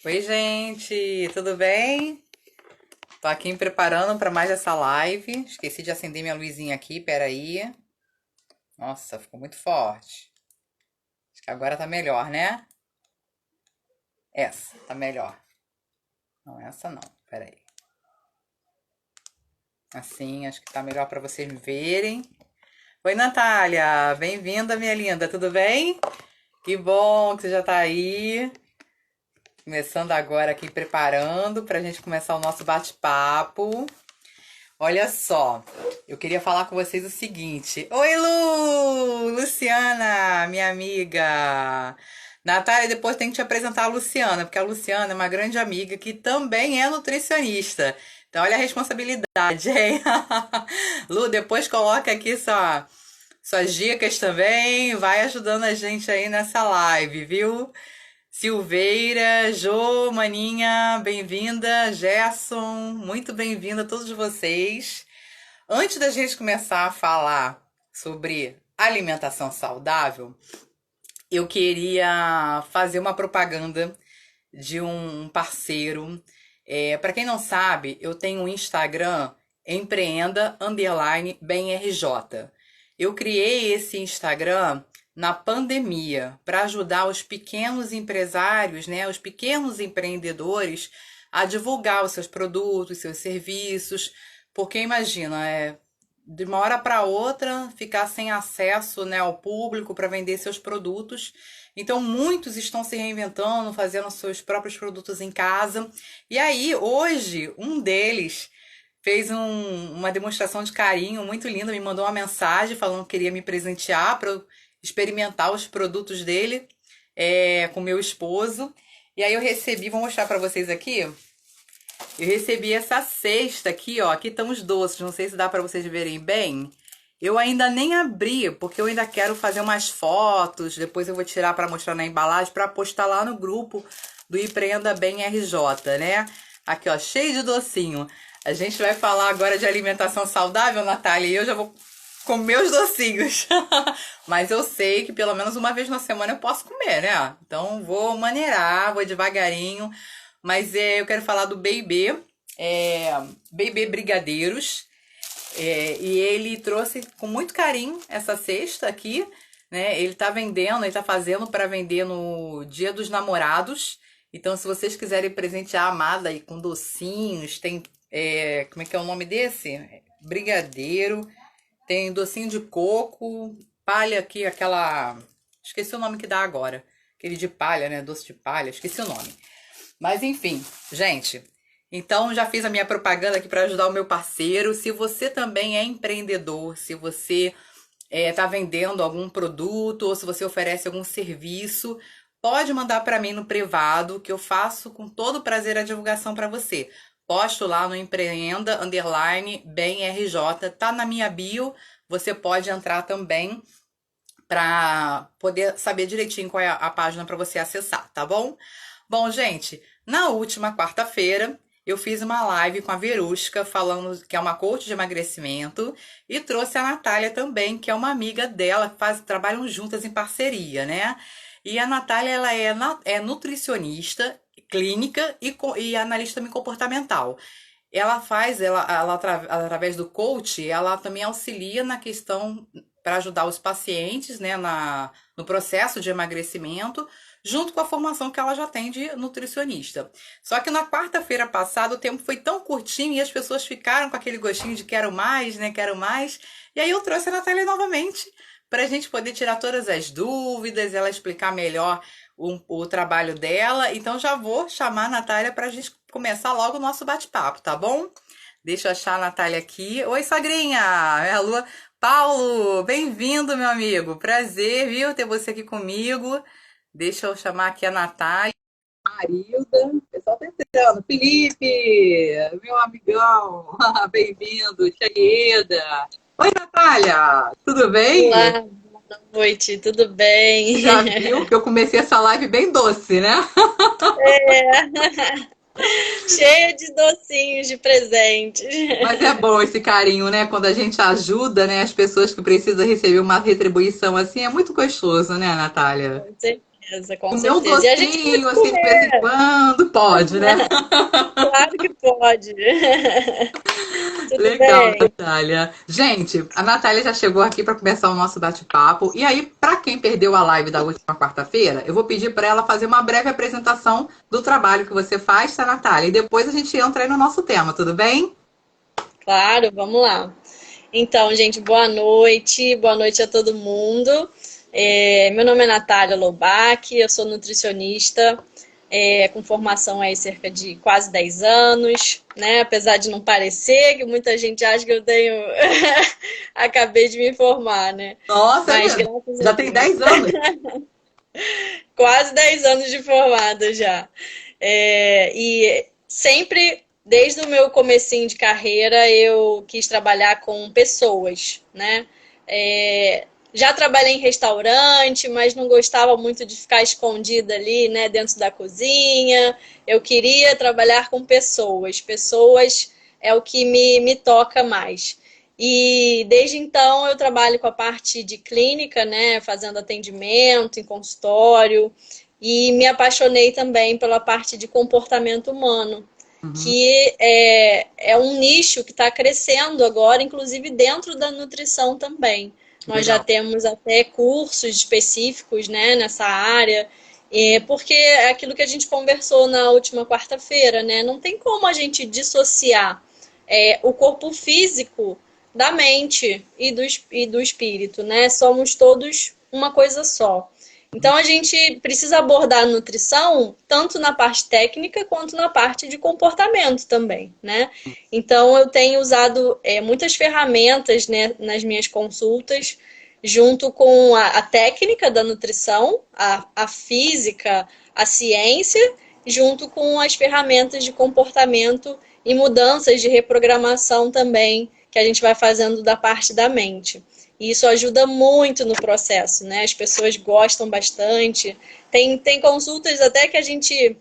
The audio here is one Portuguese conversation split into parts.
Oi, gente, tudo bem? Tô aqui me preparando para mais essa live. Esqueci de acender minha luzinha aqui, peraí. Nossa, ficou muito forte. Acho que agora tá melhor, né? Essa, tá melhor. Não, essa não, peraí. Assim, acho que tá melhor para vocês me verem. Oi, Natália, bem-vinda, minha linda, tudo bem? Que bom que você já tá aí. Começando agora aqui, preparando pra gente começar o nosso bate-papo. Olha só, eu queria falar com vocês o seguinte. Oi, Lu! Luciana, minha amiga. Natália, depois tem que te apresentar a Luciana, porque a Luciana é uma grande amiga que também é nutricionista. Então, olha a responsabilidade, hein? Lu, depois coloca aqui suas dicas também, vai ajudando a gente aí nessa live, viu? Silveira, Jô, Maninha, bem-vinda. Gerson, muito bem-vinda a todos vocês. Antes da gente começar a falar sobre alimentação saudável, eu queria fazer uma propaganda de um parceiro. Para quem não sabe, eu tenho um Instagram, empreenda underline bem RJ. Eu criei esse Instagram na pandemia para ajudar os pequenos empresários, né, os pequenos empreendedores a divulgar os seus produtos, seus serviços, porque imagina, de uma hora para outra ficar sem acesso, né, ao público para vender seus produtos. Então, muitos estão se reinventando, fazendo seus próprios produtos em casa. E aí, hoje, um deles fez uma demonstração de carinho muito linda, me mandou uma mensagem falando que queria me presentear para eu experimentar os produtos dele com meu esposo. E aí eu recebi, vou mostrar para vocês aqui. Eu recebi essa cesta aqui, ó. Aqui estão os doces, não sei se dá para vocês verem bem. Eu ainda nem abri, porque eu ainda quero fazer umas fotos. Depois eu vou tirar para mostrar na embalagem para postar lá no grupo do Empreenda Bem RJ, né? Aqui, ó, cheio de docinho. A gente vai falar agora de alimentação saudável, Natália, e eu já vou comer os docinhos. Mas eu sei que pelo menos uma vez na semana eu posso comer, né? Então vou maneirar, vou devagarinho. Mas eu quero falar do Bebê, Bebê Brigadeiros. E ele trouxe com muito carinho essa cesta aqui, né? Ele tá vendendo, ele tá fazendo para vender no Dia dos Namorados. Então, se vocês quiserem presentear a amada aí com docinhos, tem, como é que é o nome desse? Brigadeiro, tem docinho de coco, palha aqui, esqueci o nome que dá agora. Aquele de palha, né? Doce de palha, esqueci o nome. Mas enfim, gente, então já fiz a minha propaganda aqui para ajudar o meu parceiro. Se você também é empreendedor, se você está vendendo algum produto ou se você oferece algum serviço, pode mandar para mim no privado que eu faço com todo prazer a divulgação para você. Posto lá no Empreenda underline bem RJ, tá na minha bio. Você pode entrar também para poder saber direitinho qual é a página para você acessar, tá bom? Bom, gente, na última quarta-feira eu fiz uma live com a Verusca, falando que é uma coach de emagrecimento, e trouxe a Natália também, que é uma amiga dela, trabalham juntas em parceria, né? E a Natália, ela é nutricionista, clínica e analista comportamental. Através do coach, ela também auxilia na questão para ajudar os pacientes, né, no processo de emagrecimento, junto com a formação que ela já tem de nutricionista. Só que na quarta-feira passada o tempo foi tão curtinho e as pessoas ficaram com aquele gostinho de quero mais, né, quero mais. E aí eu trouxe a Natália novamente para a gente poder tirar todas as dúvidas, ela explicar melhor o trabalho dela. Então já vou chamar a Natália para a gente começar logo o nosso bate-papo, tá bom? Deixa eu achar a Natália aqui. Oi, sogrinha! É a Lua. Paulo, bem-vindo, meu amigo. Prazer, viu, ter você aqui comigo. Deixa eu chamar aqui a Natália. Marilda, o pessoal tá entrando. Felipe, meu amigão, bem-vindo. Chayeda. Oi, Natália, tudo bem? Olá, boa noite, tudo bem? Já viu que eu comecei essa live bem doce, né? Cheia de docinhos de presente. Mas é bom esse carinho, né? Quando a gente ajuda, né, as pessoas que precisam receber uma retribuição assim, é muito gostoso, né, Natália? certeza, com Comer um certeza. E a gente docinho, pode assim, de vez em comer, quando, pode, né? claro que pode. Tudo Legal, bem? Natália. Gente, a Natália já chegou aqui para começar o nosso bate-papo. E aí, para quem perdeu a live da última quarta-feira, eu vou pedir para ela fazer uma breve apresentação do trabalho que você faz, tá, Natália? E depois a gente entra aí no nosso tema, tudo bem? Claro, vamos lá. Então, gente, boa noite a todo mundo. Meu nome é Natália Loubach, eu sou nutricionista, com formação aí cerca de quase 10 anos, né? Apesar de não parecer, que muita gente acha que eu tenho. Acabei de me formar, né? Nossa, é Mas mesmo. graças a Já tem Deus, 10 anos. quase 10 anos de formada já. E sempre, desde o meu comecinho de carreira, eu quis trabalhar com pessoas, né? Já trabalhei em restaurante, mas não gostava muito de ficar escondida ali, né, dentro da cozinha. Eu queria trabalhar com pessoas. Pessoas é o que me toca mais. E desde então eu trabalho com a parte de clínica, né, fazendo atendimento em consultório, e me apaixonei também pela parte de comportamento humano, Uhum, que é um nicho que está crescendo agora, inclusive dentro da nutrição também. Nós já legal. temos até cursos específicos, né, nessa área, porque é aquilo que a gente conversou na última quarta-feira, né? Não tem como a gente dissociar o corpo físico da mente e do espírito, né? Somos todos uma coisa só. Então a gente precisa abordar a nutrição tanto na parte técnica quanto na parte de comportamento também, né? Então eu tenho usado muitas ferramentas, né, nas minhas consultas, junto com a técnica da nutrição, a física, a ciência, junto com as ferramentas de comportamento e mudanças de reprogramação também que a gente vai fazendo da parte da mente. E isso ajuda muito no processo, né? As pessoas gostam bastante. Tem consultas até que a gente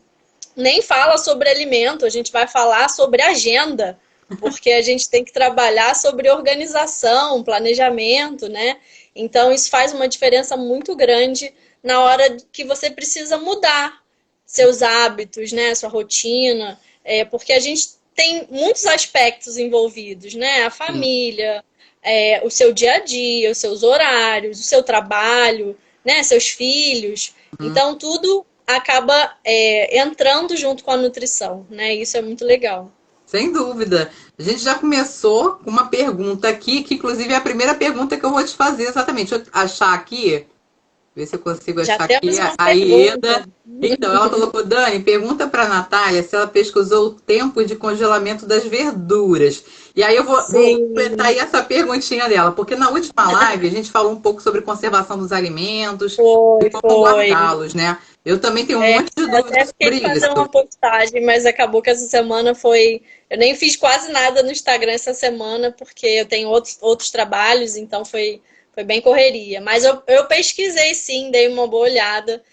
nem fala sobre alimento, a gente vai falar sobre agenda, porque a gente tem que trabalhar sobre organização, planejamento, né? Então isso faz uma diferença muito grande na hora que você precisa mudar seus hábitos, né? Sua rotina, porque a gente tem muitos aspectos envolvidos, né? A Sim. família, o seu dia a dia, os seus horários, o seu trabalho, né? Seus filhos. Uhum. Então tudo acaba entrando junto com a nutrição, né? Isso é muito legal. Sem dúvida. A gente já começou com uma pergunta aqui, que inclusive é a primeira pergunta que eu vou te fazer exatamente. Deixa eu achar aqui. Ver se eu consigo Já achar aqui temos uma a pergunta. Ieda. Então, ela colocou, Dani, pergunta para a Natália se ela pesquisou o tempo de congelamento das verduras. E aí eu vou completar Sim, aí essa perguntinha dela, porque na última live a gente falou um pouco sobre conservação dos alimentos e como foi. guardá-los, né? Eu também tenho um monte de Eu até dúvidas fiquei sobre de fazer isso. uma postagem, mas acabou que essa semana foi. Eu nem fiz quase nada no Instagram essa semana, porque eu tenho outros trabalhos, então foi bem correria. Mas eu pesquisei sim, dei uma boa olhada.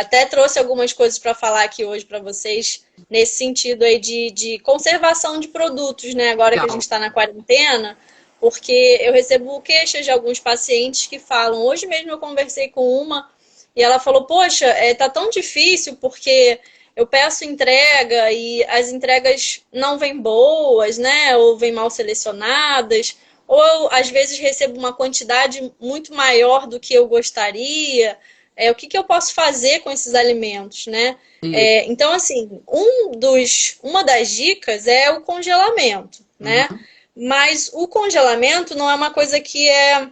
Até trouxe algumas coisas para falar aqui hoje para vocês, nesse sentido aí de conservação de produtos, né? Agora que a gente Legal. está na quarentena, porque eu recebo queixas de alguns pacientes que falam. Hoje mesmo eu conversei com uma. E ela falou: Poxa, tá tão difícil porque eu peço entrega e as entregas não vêm boas, né? Ou vêm mal selecionadas, ou eu, às vezes recebo uma quantidade muito maior do que eu gostaria. O que, que eu posso fazer com esses alimentos, né? Isso. Então, assim, uma das dicas é o congelamento, né? Uhum. Mas o congelamento não é uma coisa que é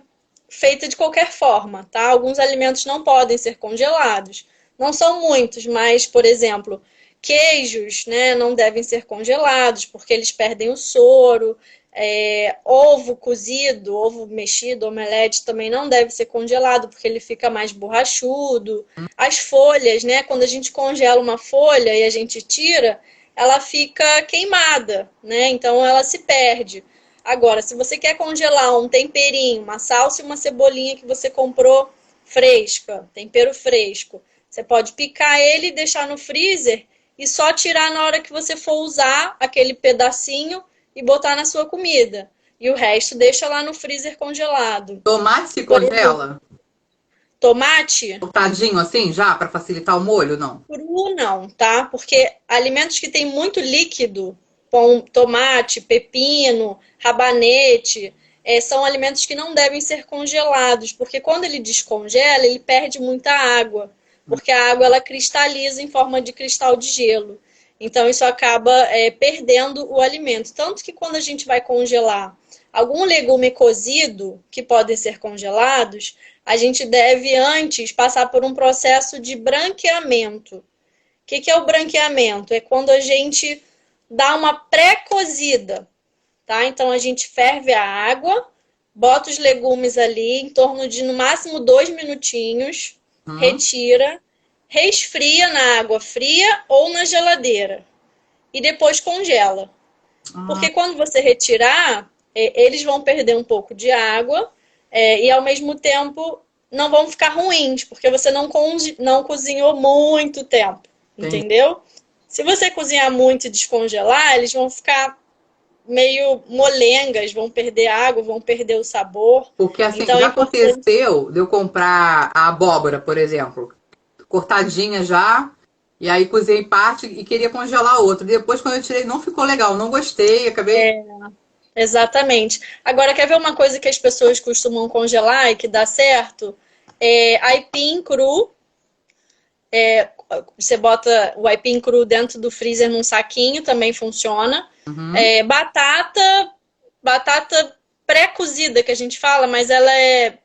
feita de qualquer forma, tá? Alguns alimentos não podem ser congelados. Não são muitos, mas, por exemplo, queijos, né, não devem ser congelados porque eles perdem o soro. Ovo cozido, ovo mexido, omelete também não deve ser congelado porque ele fica mais borrachudo. As folhas, né, quando a gente congela uma folha e a gente tira, ela fica queimada, né? Então ela se perde. Agora, se você quer congelar um temperinho, uma salsa e uma cebolinha que você comprou fresca, tempero fresco, você pode picar ele e deixar no freezer e só tirar na hora que você for usar aquele pedacinho e botar na sua comida. E o resto deixa lá no freezer congelado. Tomate se Por exemplo, congela? tomate, Cortadinho assim já, para facilitar o molho, não? cru não, tá? Porque alimentos que têm muito líquido, tomate, pepino, rabanete, são alimentos que não devem ser congelados, porque quando ele descongela, ele perde muita água, porque a água ela cristaliza em forma de cristal de gelo. Então isso acaba perdendo o alimento. Tanto que quando a gente vai congelar algum legume cozido, que podem ser congelados, a gente deve antes passar por um processo de branqueamento. O que é o branqueamento? É quando a gente dá uma pré-cozida, tá? Então a gente ferve a água, bota os legumes ali em torno de no máximo 2 minutinhos, retira, resfria na água fria ou na geladeira e depois congela. Porque quando você retirar, eles vão perder um pouco de água e ao mesmo tempo não vão ficar ruins, porque você não cozinhou muito tempo, entendeu? Se você cozinhar muito e descongelar, eles vão ficar meio molengas, vão perder água, vão perder o sabor. Porque assim, Então, já é importante. aconteceu de eu comprar a abóbora, por exemplo, cortadinha já, e aí cozinhei parte e queria congelar outra. Depois, quando eu tirei, não ficou legal, não gostei, acabei. Exatamente. Agora, quer ver uma coisa que as pessoas costumam congelar e que dá certo? Aipim cru. Você bota o aipim cru dentro do freezer num saquinho, também funciona. Batata pré-cozida que a gente fala, mas ela é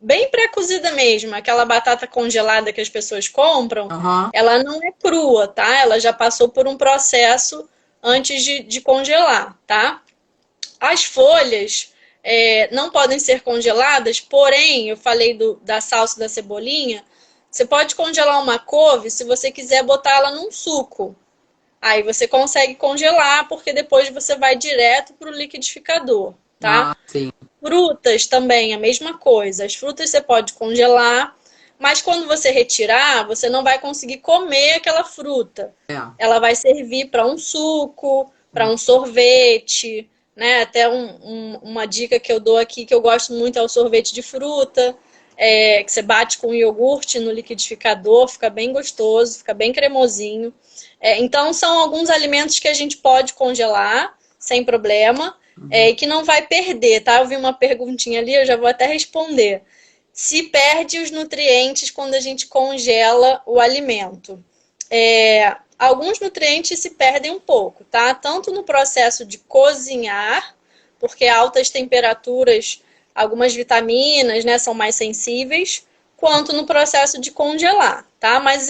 bem pré-cozida mesmo. Aquela batata congelada que as pessoas compram, ela não é crua, tá? Ela já passou por um processo antes de congelar, tá? As folhas não podem ser congeladas, porém, eu falei da salsa e da cebolinha, você pode congelar uma couve se você quiser botar ela num suco. Aí você consegue congelar, porque depois você vai direto para o liquidificador, tá? Sim. Frutas também, a mesma coisa. As frutas você pode congelar, mas quando você retirar, você não vai conseguir comer aquela fruta. Ela vai servir para um suco, para um sorvete, né? Até uma dica que eu dou aqui, que eu gosto muito, é o sorvete de fruta, que você bate com iogurte no liquidificador, fica bem gostoso, fica bem cremosinho. Então, são alguns alimentos que a gente pode congelar, sem problema, e que não vai perder, tá? Eu vi uma perguntinha ali, eu já vou até responder. Se perde os nutrientes quando a gente congela o alimento. Alguns nutrientes se perdem um pouco, tá? Tanto no processo de cozinhar, porque altas temperaturas, algumas vitaminas, né, são mais sensíveis, quanto no processo de congelar, tá? Mas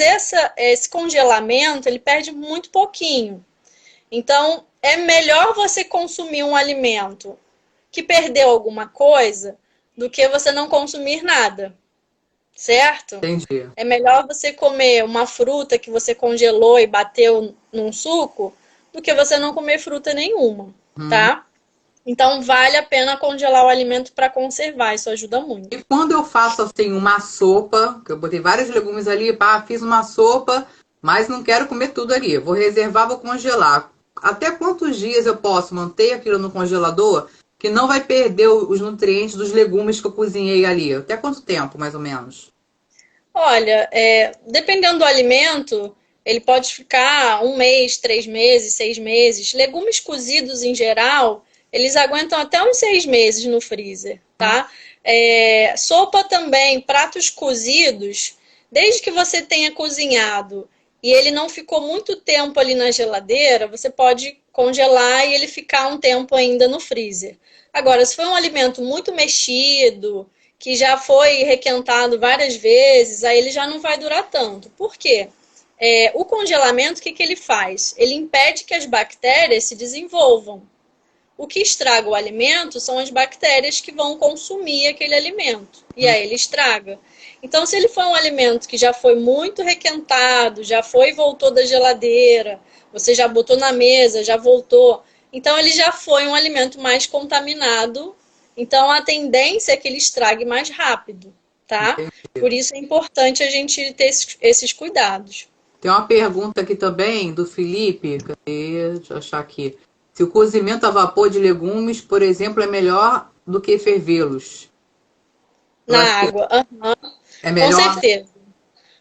esse congelamento, ele perde muito pouquinho. Então, é melhor você consumir um alimento que perdeu alguma coisa do que você não consumir nada, certo? Entendi. É melhor você comer uma fruta que você congelou e bateu num suco do que você não comer fruta nenhuma, tá? Então, vale a pena congelar o alimento para conservar, isso ajuda muito. E quando eu faço assim uma sopa, que eu botei vários legumes ali, fiz uma sopa, mas não quero comer tudo ali. Vou reservar, vou congelar. Até quantos dias eu posso manter aquilo no congelador que não vai perder os nutrientes dos legumes que eu cozinhei ali? Até quanto tempo, mais ou menos? Olha, dependendo do alimento, ele pode ficar 1 mês, 3 meses, 6 meses. Legumes cozidos em geral, eles aguentam até uns 6 meses no freezer, tá? Sopa também, pratos cozidos, desde que você tenha cozinhado e ele não ficou muito tempo ali na geladeira, você pode congelar e ele ficar um tempo ainda no freezer. Agora, se for um alimento muito mexido, que já foi requentado várias vezes, aí ele já não vai durar tanto. Por quê? O congelamento, o que ele faz? Ele impede que as bactérias se desenvolvam. O que estraga o alimento são as bactérias que vão consumir aquele alimento. E aí ele estraga. Então, se ele for um alimento que já foi muito requentado, já foi e voltou da geladeira, você já botou na mesa, já voltou, então ele já foi um alimento mais contaminado. Então, a tendência é que ele estrague mais rápido, tá? Entendi. Por isso é importante a gente ter esses cuidados. Tem uma pergunta aqui também do Felipe. Deixa eu achar aqui. Se o cozimento a vapor de legumes, por exemplo, é melhor do que fervê-los? Na água. É Com melhor? certeza.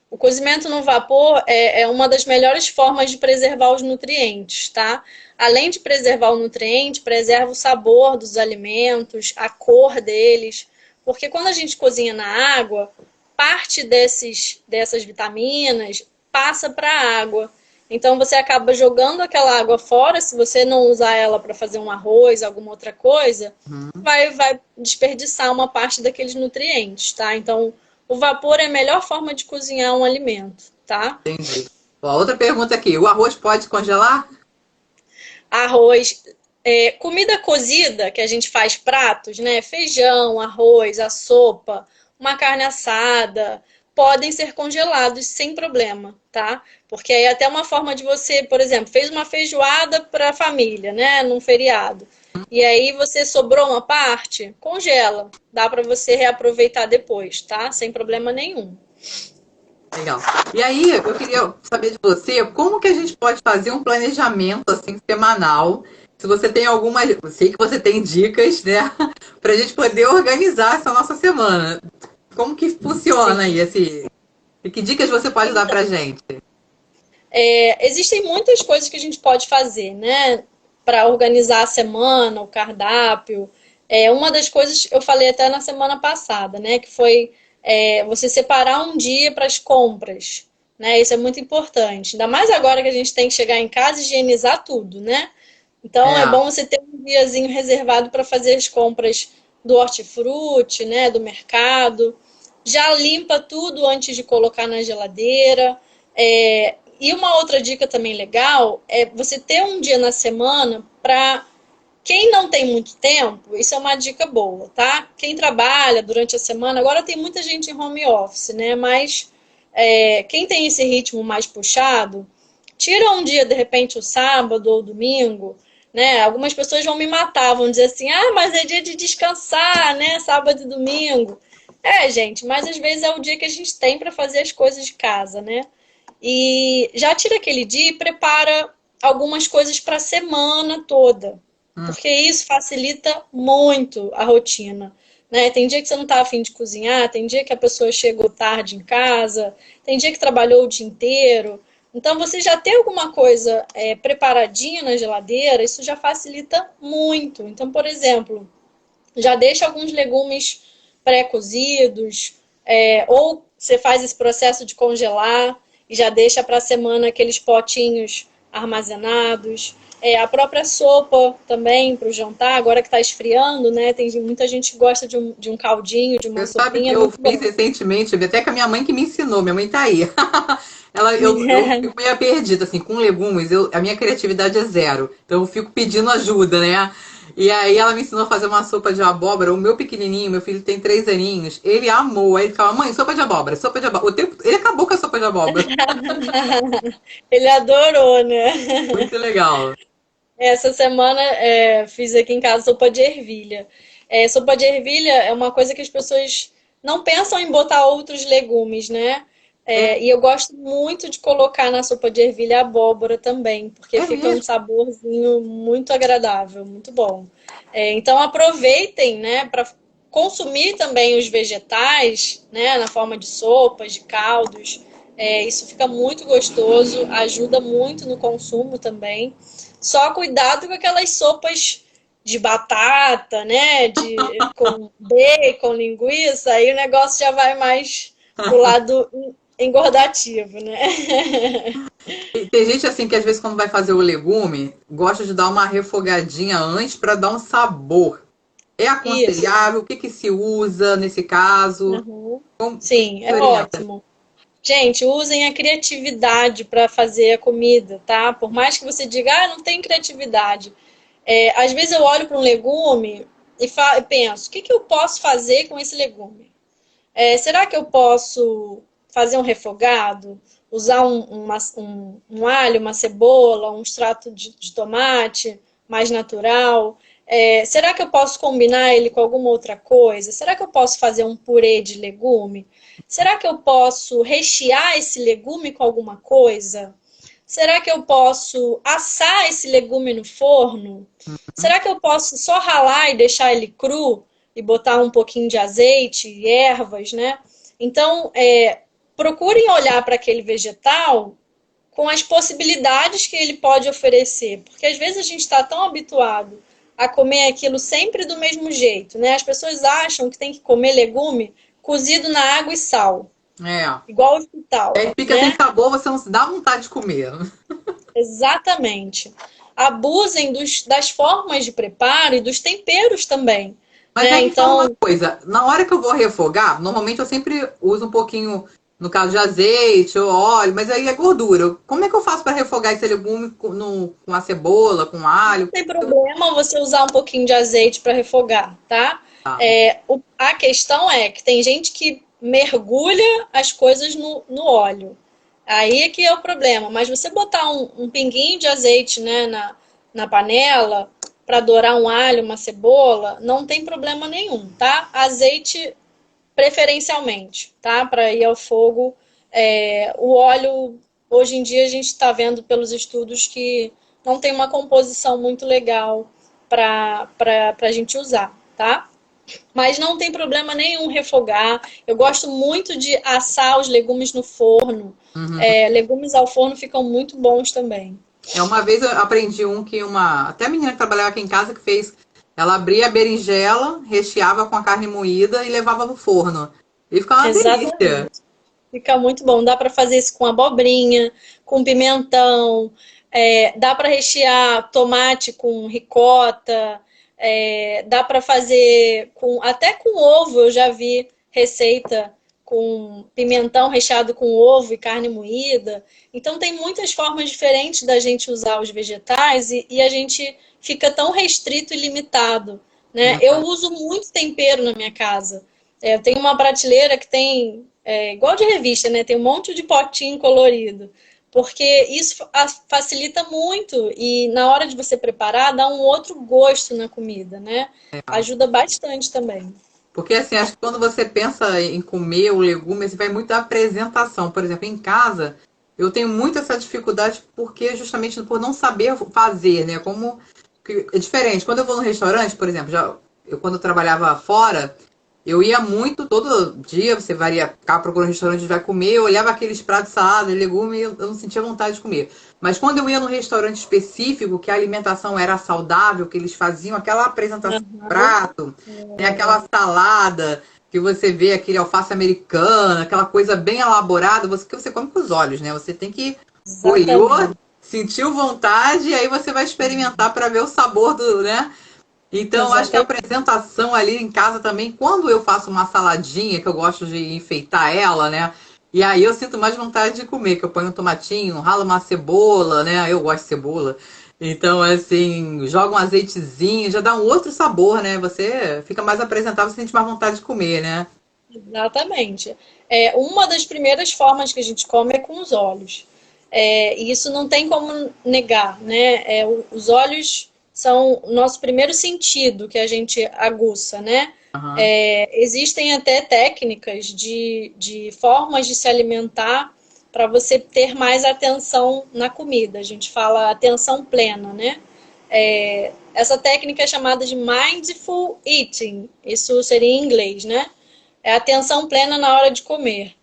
O cozimento no vapor é uma das melhores formas de preservar os nutrientes, tá? Além de preservar o nutriente, preserva o sabor dos alimentos, a cor deles, porque quando a gente cozinha na água, parte dessas vitaminas passa para a água. Então você acaba jogando aquela água fora, se você não usar ela para fazer um arroz, alguma outra coisa, Uhum, vai desperdiçar uma parte daqueles nutrientes, tá? Então o vapor é a melhor forma de cozinhar um alimento, tá? entendi. Ó, outra pergunta aqui. O arroz pode congelar? Arroz, comida cozida, que a gente faz pratos, né? Feijão, arroz, a sopa, uma carne assada, podem ser congelados sem problema, tá? Porque aí é até uma forma de você, por exemplo, fez uma feijoada para a família, né? Num feriado. E aí você sobrou uma parte, congela. Dá para você reaproveitar depois, tá? Sem problema nenhum. Legal. E aí, eu queria saber de você, como que a gente pode fazer um planejamento assim semanal? Se você tem algumas, eu sei que você tem dicas, né, para a gente poder organizar essa nossa semana. Como que funciona aí Sim. esse? E que dicas você pode dar pra gente? Existem muitas coisas que a gente pode fazer, né? Para organizar a semana, o cardápio. Uma das coisas eu falei até na semana passada, né? Que foi você separar um dia para as compras. Né? Isso é muito importante. Ainda mais agora que a gente tem que chegar em casa e higienizar tudo, né? Então é É, bom você ter um diazinho reservado para fazer as compras do hortifruti, né? Do mercado. Já limpa tudo antes de colocar na geladeira. E uma outra dica também legal é você ter um dia na semana para quem não tem muito tempo, isso é uma dica boa, tá? Quem trabalha durante a semana, agora tem muita gente em home office, né? Mas quem tem esse ritmo mais puxado, tira um dia, de repente, o sábado ou o domingo, né? Algumas pessoas vão me matar, vão dizer assim, ah, mas é dia de descansar, né? Sábado e domingo. Gente, mas às vezes é o dia que a gente tem para fazer as coisas de casa, né? E já tira aquele dia e prepara algumas coisas para a semana toda, hum, porque isso facilita muito a rotina. Né? Tem dia que você não está afim de cozinhar, tem dia que a pessoa chegou tarde em casa, tem dia que trabalhou o dia inteiro. Então, você já ter alguma coisa preparadinha na geladeira, isso já facilita muito. Então, por exemplo, já deixa alguns legumes pré-cozidos, ou você faz esse processo de congelar e já deixa para a semana aqueles potinhos armazenados. A própria sopa também para o jantar, agora que está esfriando, né? Tem muita gente que gosta de um caldinho, de uma você sabe que sopinha, eu muito fiz bom. recentemente, até com a minha mãe que me ensinou, minha mãe tá aí. Eu fico meio perdida, assim, com legumes, a minha criatividade é zero. Então eu fico pedindo ajuda, né? E aí ela me ensinou a fazer uma sopa de abóbora. O meu pequenininho, meu filho tem 3 aninhos, ele amou. Aí ele ficava, mãe, sopa de abóbora, sopa de abóbora. Ele acabou com a sopa de abóbora. Ele adorou, né? Muito legal. Essa semana fiz aqui em casa sopa de ervilha. Sopa de ervilha é uma coisa que as pessoas não pensam em botar outros legumes, né? É, E eu gosto muito de colocar na sopa de ervilha abóbora também, porque é fica um mesmo. saborzinho muito agradável, muito bom. Então aproveitem, né, para consumir também os vegetais, né, na forma de sopas, de caldos. Isso fica muito gostoso, ajuda muito no consumo também. Só cuidado com aquelas sopas de batata, né? Com bacon, linguiça, aí o negócio já vai mais pro lado engordativo, né? E tem gente assim que às vezes quando vai fazer o legume, gosta de dar uma refogadinha antes para dar um sabor. É Isso. aconselhável? O que que se usa nesse caso? Uhum. O que Sim, se é orienta? ótimo. Gente, usem a criatividade para fazer a comida, tá? Por mais que você diga, ah, não tem criatividade. Às vezes eu olho para um legume e penso, o que eu posso fazer com esse legume? Será que eu posso fazer um refogado? Usar um alho, uma cebola, um extrato de tomate mais natural? Será que eu posso combinar ele com alguma outra coisa? Será que eu posso fazer um purê de legume? Será que eu posso rechear esse legume com alguma coisa? Será que eu posso assar esse legume no forno? Será que eu posso só ralar e deixar ele cru e botar um pouquinho de azeite e ervas, né? Então, procurem olhar para aquele vegetal com as possibilidades que ele pode oferecer, porque às vezes a gente está tão habituado a comer aquilo sempre do mesmo jeito, né? As pessoas acham que tem que comer legume cozido na água e sal, É. igual ao hospital, Aí fica sem né? sabor, você não se dá vontade de comer. Exatamente. Abusem das formas de preparo e dos temperos também, Mas né? aí me fala uma Então, coisa, na hora que eu vou refogar, normalmente eu sempre uso um pouquinho, no caso de azeite ou óleo, mas aí é gordura. Como é que eu faço para refogar esse legume com a cebola, com não alho? tem problema você usar um pouquinho de azeite para refogar, tá? Tá. A questão é que tem gente que mergulha as coisas no óleo. Aí é que é o problema. Mas você botar um pinguinho de azeite, né, na panela para dourar um alho, uma cebola, não tem problema nenhum, tá? Azeite preferencialmente, tá? Para ir ao fogo. O óleo, hoje em dia, a gente está vendo pelos estudos que não tem uma composição muito legal para a gente usar, tá? Mas não tem problema nenhum refogar. Eu gosto muito de assar os legumes no forno. Uhum. Legumes ao forno ficam muito bons também. Uma vez eu aprendi até a menina que trabalhava aqui em casa que fez, ela abria a berinjela, recheava com a carne moída e levava no forno. E ficava uma delícia. Exatamente. Fica muito bom. Dá para fazer isso com abobrinha, com pimentão, dá para rechear tomate com ricota, dá para fazer até com ovo. Eu já vi receita com pimentão recheado com ovo e carne moída. Então tem muitas formas diferentes da gente usar os vegetais e a gente fica tão restrito e limitado, né? Eu Verdade. uso muito tempero na minha casa. Eu tenho uma prateleira que tem, igual de revista, né? Tem um monte de potinho colorido. Porque isso facilita muito e na hora de você preparar, dá um outro gosto na comida, né? Ajuda bastante também. Porque assim, acho que quando você pensa em comer o legume, você vai muito da apresentação. Por exemplo, em casa, eu tenho muito essa dificuldade porque justamente por não saber fazer, né? Como que é diferente. Quando eu vou no restaurante, por exemplo, quando eu trabalhava fora, eu ia muito, todo dia, você varia, ficava procurando um restaurante onde vai comer, eu olhava aqueles pratos de salada, legume, e eu não sentia vontade de comer. Mas quando eu ia num restaurante específico, que a alimentação era saudável, que eles faziam aquela apresentação do Uhum. prato, tem aquela salada que você vê, aquele alface americana, aquela coisa bem elaborada, que você come com os olhos, né? Você tem que olhou, Exatamente. sentiu vontade, e aí você vai experimentar para ver o sabor do, né? Então, acho que a Exatamente. apresentação ali em casa também, quando eu faço uma saladinha, que eu gosto de enfeitar ela, né? E aí eu sinto mais vontade de comer, que eu ponho um tomatinho, ralo uma cebola, né? Eu gosto de cebola. Então, assim, joga um azeitezinho, já dá um outro sabor, né? Você fica mais apresentável, você sente mais vontade de comer, né? Exatamente. Uma das primeiras formas que a gente come é com os olhos. E isso não tem como negar, né? Os olhos são o nosso primeiro sentido que a gente aguça, né? Aham. Existem até técnicas de formas de se alimentar para você ter mais atenção na comida. A gente fala atenção plena, né? Essa técnica é chamada de mindful eating. Isso seria em inglês, né? É atenção plena na hora de comer.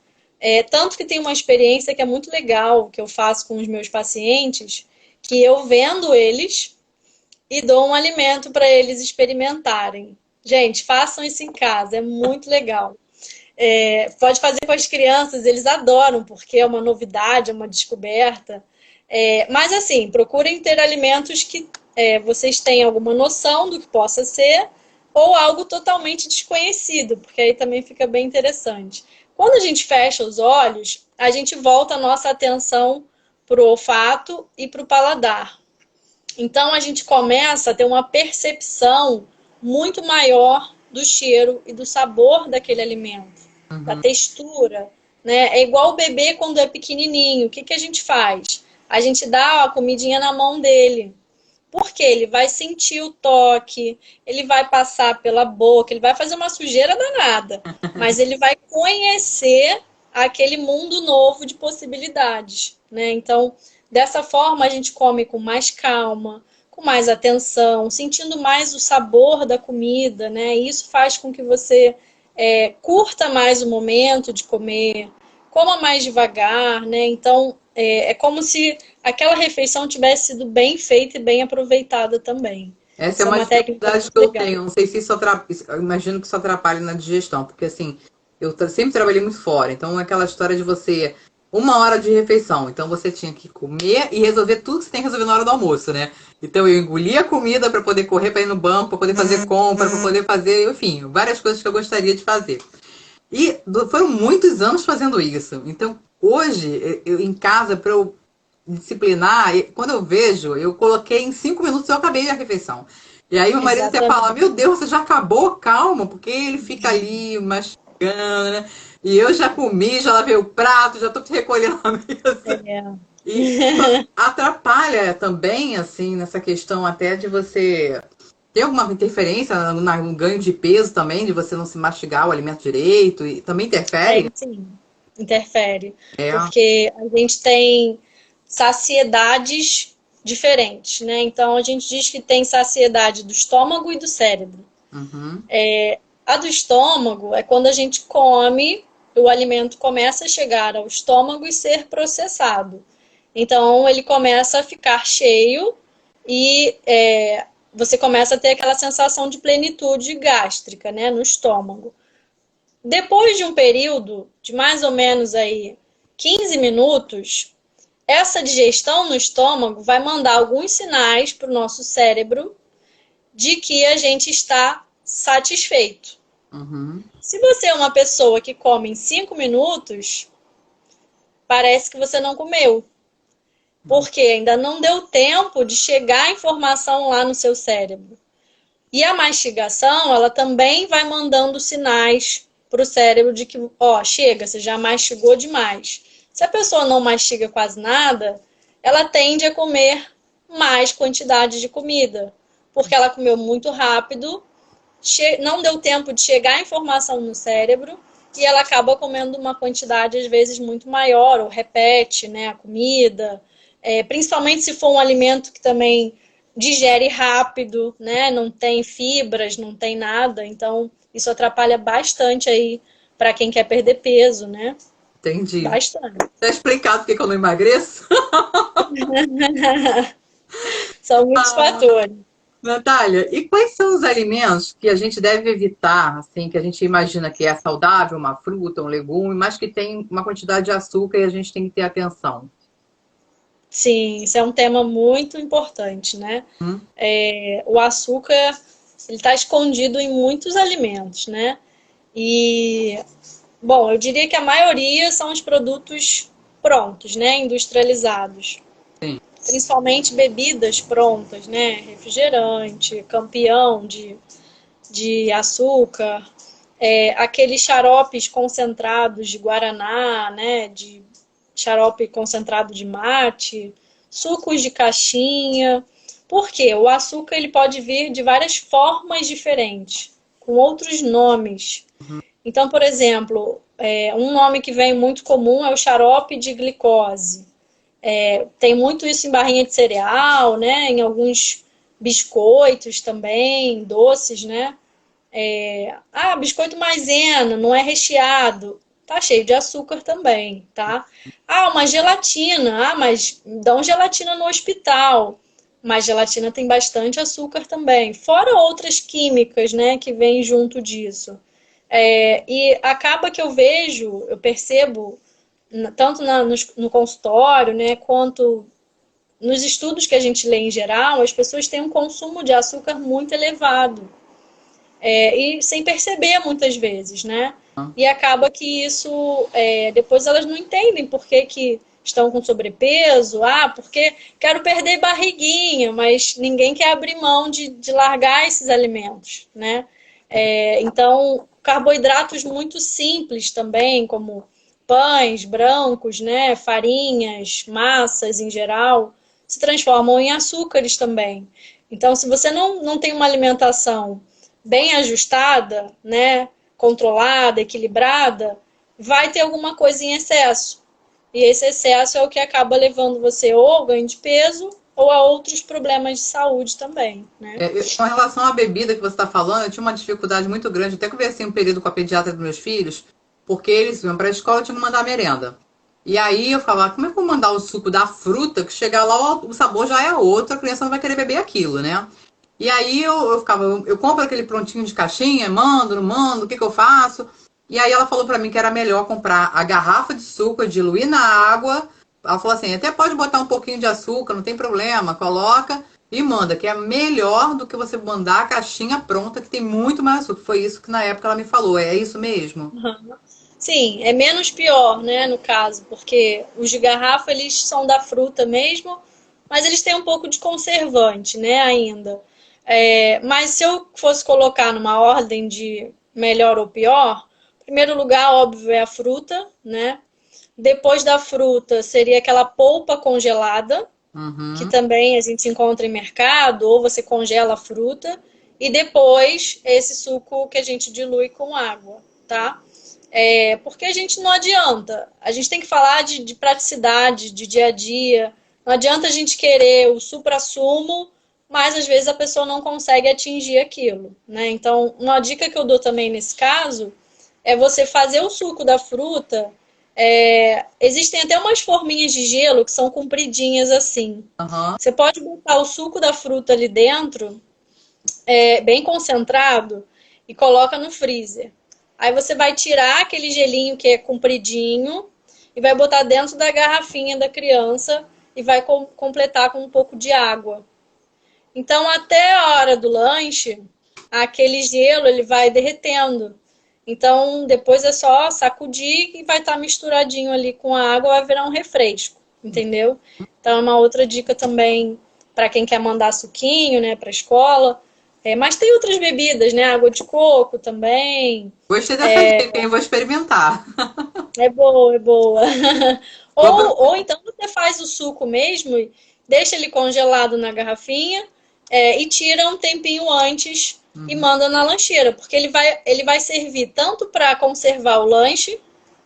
Tanto que tem uma experiência que é muito legal, que eu faço com os meus pacientes, que eu vendo eles e dou um alimento para eles experimentarem. Gente, façam isso em casa, é muito legal. Pode fazer com as crianças, eles adoram, porque é uma novidade, é uma descoberta. Mas assim, procurem ter alimentos que vocês tenham alguma noção do que possa ser, ou algo totalmente desconhecido, porque aí também fica bem interessante. Quando a gente fecha os olhos, a gente volta a nossa atenção para o olfato e para o paladar. Então a gente começa a ter uma percepção muito maior do cheiro e do sabor daquele alimento, da Uhum. textura, né? É igual o bebê quando é pequenininho. O que a gente faz? A gente dá a comidinha na mão dele. Porque ele vai sentir o toque, ele vai passar pela boca, ele vai fazer uma sujeira danada, mas ele vai conhecer aquele mundo novo de possibilidades, né? Então, dessa forma a gente come com mais calma, com mais atenção, sentindo mais o sabor da comida, né? E isso faz com que você curta mais o momento de comer, coma mais devagar, né? Então, é como se aquela refeição tivesse sido bem feita e bem aproveitada também. Essa é Isso é uma uma técnica dificuldade muito que eu legal. tenho. Não sei se isso eu imagino que isso atrapalha na digestão, porque assim, sempre trabalhei muito fora, então é aquela história de você 1 hora de refeição, então você tinha que comer e resolver tudo que você tem que resolver na hora do almoço, né? Então eu engolia a comida para poder correr para ir no banco, para poder fazer compra, para poder fazer, enfim, várias coisas que eu gostaria de fazer. E foram muitos anos fazendo isso. Então, hoje, eu em casa, para eu disciplinar, quando eu vejo, eu coloquei em 5 minutos eu acabei a refeição. E aí meu marido até fala, Exatamente. meu Deus, você já acabou? Calma, porque ele fica ali mastigando, né? E eu já comi, já lavei o prato, já tô te recolhendo a mesa. É. E isso atrapalha também, assim, nessa questão até de você ter alguma interferência no ganho de peso também, de você não se mastigar o alimento direito, e também interfere? Tem sim, interfere. É. Porque a gente tem saciedades diferentes, né? Então a gente diz que tem saciedade do estômago e do cérebro. Uhum. A do estômago é quando a gente come, o alimento começa a chegar ao estômago e ser processado. Então ele começa a ficar cheio e você começa a ter aquela sensação de plenitude gástrica, né, no estômago. Depois de um período de mais ou menos aí 15 minutos, essa digestão no estômago vai mandar alguns sinais para o nosso cérebro de que a gente está satisfeito. Uhum. Se você é uma pessoa que come em 5 minutos, parece que você não comeu, porque ainda não deu tempo de chegar a informação lá no seu cérebro. E a mastigação, ela também vai mandando sinais para o cérebro de que, ó, chega, você já mastigou demais. Se a pessoa não mastiga quase nada, ela tende a comer mais quantidade de comida, porque ela comeu muito rápido, não deu tempo de chegar a informação no cérebro e ela acaba comendo uma quantidade às vezes muito maior, ou repete, né, a comida, principalmente se for um alimento que também digere rápido, né, não tem fibras, não tem nada, então isso atrapalha bastante aí para quem quer perder peso, né? Entendi. Bastante. Tá explicado por que eu não emagreço? São muitos fatores. Natália, e quais são os alimentos que a gente deve evitar, assim, que a gente imagina que é saudável, uma fruta, um legume, mas que tem uma quantidade de açúcar e a gente tem que ter atenção? Sim, isso é um tema muito importante, né? Hum? O açúcar, ele está escondido em muitos alimentos, né? E, bom, eu diria que a maioria são os produtos prontos, né? Industrializados. Sim. Principalmente bebidas prontas, né? Refrigerante, campeão de açúcar, aqueles xaropes concentrados de guaraná, né? De xarope concentrado de mate, sucos de caixinha. Por quê? O açúcar ele pode vir de várias formas diferentes, com outros nomes. Então, por exemplo, um nome que vem muito comum é o xarope de glicose. Tem muito isso em barrinha de cereal, né? Em alguns biscoitos também, doces, né? Biscoito maisena, não é recheado. Tá cheio de açúcar também, tá? Uma gelatina. Mas dão gelatina no hospital. Mas gelatina tem bastante açúcar também. Fora outras químicas, né, que vêm junto disso. E acaba que eu percebo, tanto no consultório, né, quanto nos estudos que a gente lê em geral, as pessoas têm um consumo de açúcar muito elevado. E sem perceber muitas vezes, né? E acaba que isso, depois elas não entendem por que estão com sobrepeso, porque quero perder barriguinha, mas ninguém quer abrir mão de largar esses alimentos, né? Então, carboidratos muito simples também, como pães brancos, né? Farinhas, massas em geral, se transformam em açúcares também. Então, se você não tem uma alimentação bem ajustada, né, controlada, equilibrada, vai ter alguma coisa em excesso. E esse excesso é o que acaba levando você ou ao ganho de peso ou a outros problemas de saúde também, né? Com relação à bebida que você está falando, eu tinha uma dificuldade muito grande. Até conversei um período com a pediatra dos meus filhos, porque eles iam para a escola e tinham que mandar merenda. E aí eu falava, como é que eu vou mandar o suco da fruta, que chegar lá o sabor já é outro, a criança não vai querer beber aquilo, né? E aí eu ficava, eu compro aquele prontinho de caixinha, mando, não mando, o que que eu faço? E aí ela falou para mim que era melhor comprar a garrafa de suco, diluir na água. Ela falou assim, até pode botar um pouquinho de açúcar, não tem problema, coloca e manda, que é melhor do que você mandar a caixinha pronta, que tem muito mais açúcar. Foi isso que na época ela me falou, é isso mesmo? Uhum. Sim, é menos pior, né, no caso, porque os de garrafa, eles são da fruta mesmo, mas eles têm um pouco de conservante, né, ainda. Mas se eu fosse colocar numa ordem de melhor ou pior, em primeiro lugar, óbvio, é a fruta, né? Depois da fruta seria aquela polpa congelada, que Uhum. também a gente encontra em mercado, ou você congela a fruta, e depois esse suco que a gente dilui com água, tá? Porque a gente não adianta. A gente tem que falar de praticidade, de dia a dia. Não adianta a gente querer o supra-sumo, mas às vezes a pessoa não consegue atingir aquilo, né? Então, uma dica que eu dou também nesse caso é você fazer o suco da fruta. Existem até umas forminhas de gelo que são compridinhas assim. Uhum. Você pode botar o suco da fruta ali dentro, bem concentrado, e coloca no freezer. Aí você vai tirar aquele gelinho que é compridinho e vai botar dentro da garrafinha da criança e vai completar com um pouco de água. Então, até a hora do lanche, aquele gelo ele vai derretendo. Então, depois é só sacudir e vai estar misturadinho ali com a água, vai virar um refresco, entendeu? Então, é uma outra dica também para quem quer mandar suquinho, né, para a escola. Mas tem outras bebidas, né? Água de coco também. Gostei dessa dica, hein? Vou experimentar. É boa, é boa. Vou pro- Ou então você faz o suco mesmo e deixa ele congelado na garrafinha, e tira um tempinho antes e Uhum. manda na lancheira, porque ele vai servir tanto para conservar o lanche,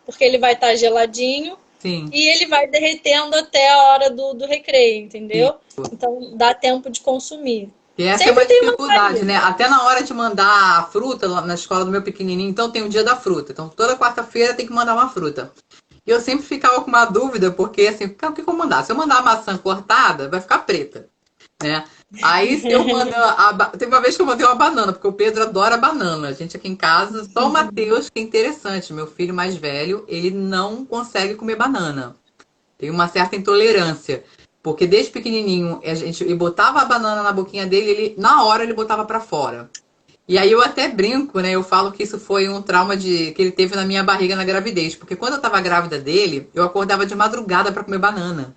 porque ele vai estar geladinho, Sim, e ele vai derretendo até a hora do recreio, sim. entendeu? Então dá tempo de consumir. E essa é Sempre uma tem uma dificuldade, né? saída. Até na hora de mandar a fruta lá na escola do meu pequenininho, então tem o dia da fruta. Então toda quarta-feira tem que mandar uma fruta. E eu sempre ficava com uma dúvida, porque assim, o que eu vou mandar? Se eu mandar a maçã cortada, vai ficar preta, né? Aí se eu mandar. Teve uma vez que eu mandei uma banana, porque o Pedro adora banana. A gente aqui em casa, só o Matheus, que é interessante, meu filho mais velho, ele não consegue comer banana. Tem uma certa intolerância. Porque desde pequenininho a gente e botava a banana na boquinha dele, ele na hora ele botava pra fora. E aí eu até brinco, né? Eu falo que isso foi um trauma que ele teve na minha barriga na gravidez, porque quando eu tava grávida dele, eu acordava de madrugada pra comer banana.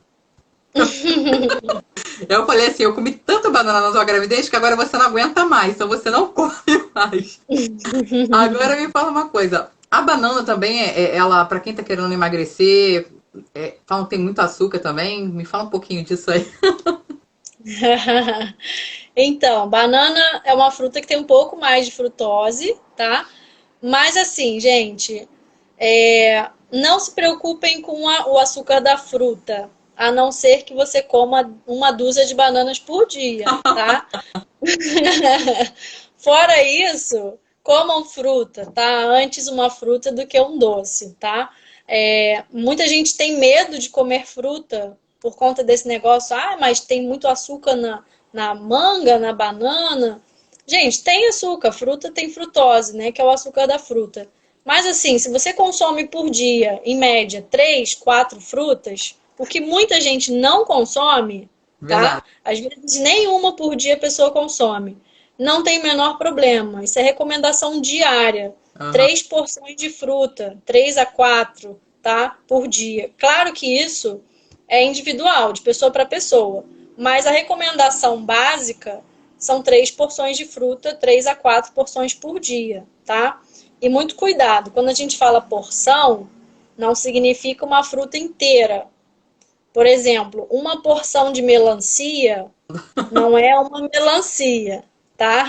Eu falei assim, eu comi tanta banana na sua gravidez que agora você não aguenta mais, então você não come mais. Agora me fala uma coisa, a banana também ela para quem tá querendo emagrecer, falam que tem muito açúcar também. Me fala um pouquinho disso aí. Então, banana é uma fruta que tem um pouco mais de frutose, tá? Mas assim, gente, não se preocupem com o açúcar da fruta, a não ser que você coma uma dúzia de bananas por dia, tá? Fora isso, comam fruta, tá? Antes uma fruta do que um doce, tá? Muita gente tem medo de comer fruta por conta desse negócio. Ah, mas tem muito açúcar na manga, na banana. Gente, tem açúcar, fruta tem frutose, né? Que é o açúcar da fruta. Mas assim, se você consome por dia, em média, 3, 4 frutas, o que muita gente não consome, tá? Verdade. Às vezes nenhuma por dia a pessoa consome. Não tem o menor problema. Isso é recomendação diária. Aham. 3 porções de fruta, 3 a 4, tá? Por dia. Claro que isso é individual, de pessoa para pessoa. Mas a recomendação básica são 3 porções de fruta, 3 a 4 porções por dia, tá? E muito cuidado, quando a gente fala porção, não significa uma fruta inteira. Por exemplo, uma porção de melancia não é uma melancia, tá?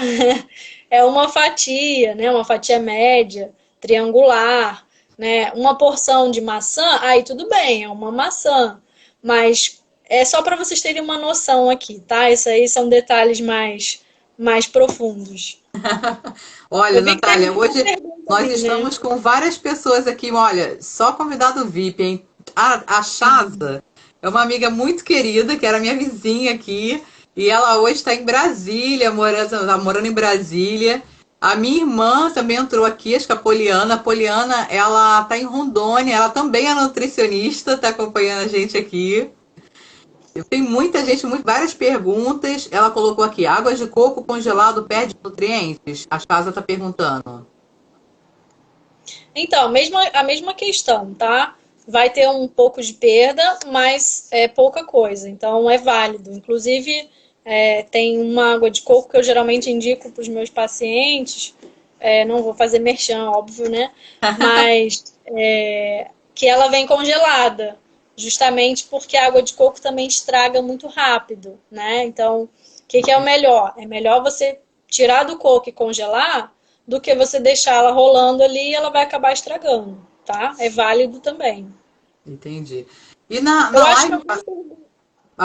É uma fatia, né? Uma fatia média, triangular, né? Uma porção de maçã, aí tudo bem, é uma maçã. Mas É só para vocês terem uma noção aqui, tá? Isso aí são detalhes mais profundos. Olha, Eu vi que teve Natália, muita hoje pergunta nós ali, né? estamos com várias pessoas aqui. Olha, só convidado VIP, hein? A Chaza é uma amiga muito querida, que era minha vizinha aqui, e ela hoje está em Brasília, tá morando em Brasília. A minha irmã também entrou aqui, acho que a Poliana. A Poliana, ela está em Rondônia, ela também é nutricionista, está acompanhando a gente aqui. Tem muita gente, várias perguntas. Ela colocou aqui: água de coco congelado perde nutrientes? A Casa está perguntando. Então, a mesma questão, tá? Vai ter um pouco de perda, mas é pouca coisa, então é válido. Inclusive, tem uma água de coco que eu geralmente indico para os meus pacientes, não vou fazer merchan, óbvio, né? Mas que ela vem congelada, justamente porque a água de coco também estraga muito rápido, né? Então, o que é o melhor? É melhor você tirar do coco e congelar do que você deixar ela rolando ali e ela vai acabar estragando, tá? É válido também. Entendi. E na Eu acho que live. alguém perguntou.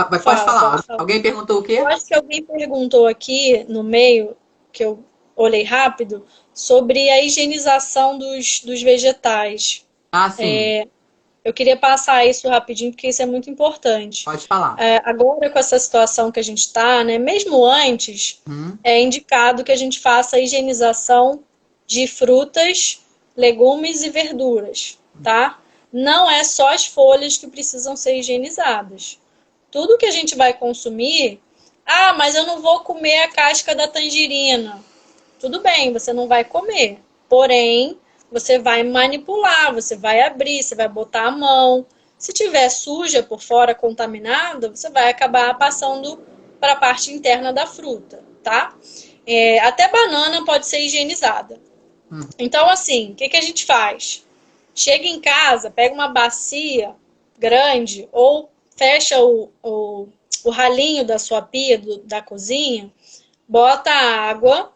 Pode Fala, falar. pode falar. Alguém perguntou o Eu quê? acho que alguém perguntou aqui no meio, que eu olhei rápido, sobre a higienização dos vegetais. Ah, sim. Eu queria passar isso rapidinho, porque isso é muito importante. Pode falar. Agora, com essa situação que a gente está, né, mesmo antes, Hum, é indicado que a gente faça a higienização de frutas, legumes e verduras, tá? Não é só as folhas que precisam ser higienizadas. Tudo que a gente vai consumir, mas eu não vou comer a casca da tangerina. Tudo bem, você não vai comer. Porém, você vai manipular, você vai abrir, você vai botar a mão. Se tiver suja por fora, contaminada, você vai acabar passando para a parte interna da fruta, tá? Até banana pode ser higienizada. hum. Então, assim, o que a gente faz? Chega em casa, pega uma bacia grande ou fecha o ralinho da sua pia, da cozinha, bota a água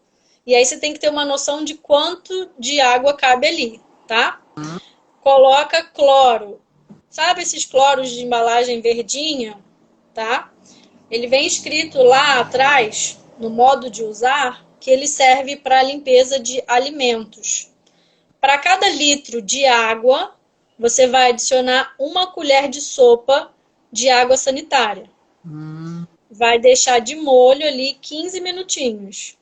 e aí você tem que ter uma noção de quanto de água cabe ali, tá? Coloca cloro. Sabe esses cloros de embalagem verdinha, tá? Ele vem escrito lá atrás, no modo de usar, que ele serve para limpeza de alimentos. Para cada litro de água, você vai adicionar uma colher de sopa de água sanitária. Hum. Vai deixar de molho ali 15 minutinhos.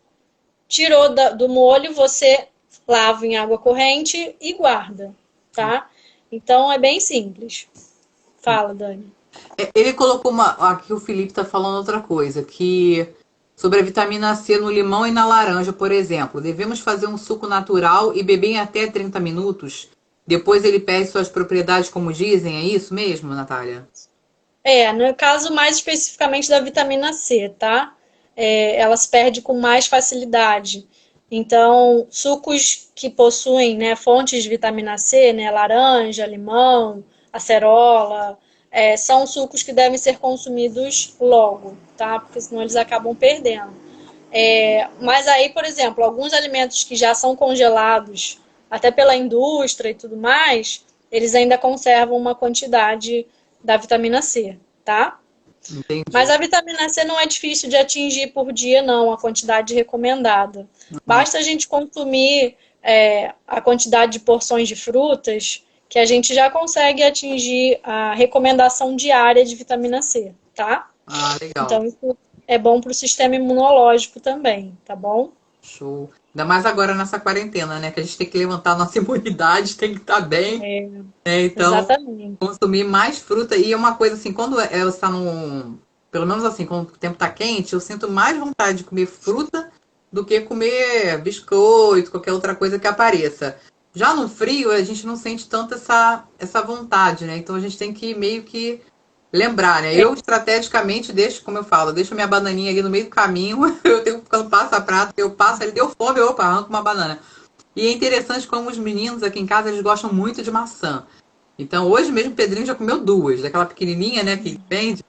Tirou do molho, você lava em água corrente e guarda, tá? Então é bem simples. Fala, Dani. Ele colocou uma. Aqui o Felipe está falando outra coisa, que sobre a vitamina C no limão e na laranja, por exemplo. Devemos fazer um suco natural e beber em até 30 minutos. Depois ele perde suas propriedades, como dizem. É isso mesmo, Natália? No caso mais especificamente da vitamina C, tá? Ela se perde com mais facilidade. Então, sucos que possuem, né, fontes de vitamina C, né, laranja, limão, acerola, são sucos que devem ser consumidos logo, tá? Porque senão eles acabam perdendo. Mas aí, por exemplo, alguns alimentos que já são congelados, até pela indústria e tudo mais, eles ainda conservam uma quantidade da vitamina C, tá? Mas Entendi. a vitamina C não é difícil de atingir por dia, não, a quantidade recomendada. Basta a gente consumir a quantidade de porções de frutas que a gente já consegue atingir a recomendação diária de vitamina C, tá? Ah, legal. Então, isso é bom para o sistema imunológico também, tá bom? Show. Ainda mais agora nessa quarentena, né? Que a gente tem que levantar a nossa imunidade, tem que estar bem, né? Então, Exatamente. consumir mais fruta. E é uma coisa assim, quando ela está num. Pelo menos assim, quando o tempo está quente, eu sinto mais vontade de comer fruta do que comer biscoito, qualquer outra coisa que apareça. Já no frio, a gente não sente tanto essa vontade, né? Então a gente tem que meio que lembrar, né? Eu estrategicamente deixo, como eu falo, deixo minha bananinha ali no meio do caminho. Eu tenho quando passa a prato, eu passo ali, deu fome, opa, arranco uma banana. E é interessante como os meninos aqui em casa, eles gostam muito de maçã. Então, hoje mesmo o Pedrinho já comeu duas, daquela pequenininha, né, que vende.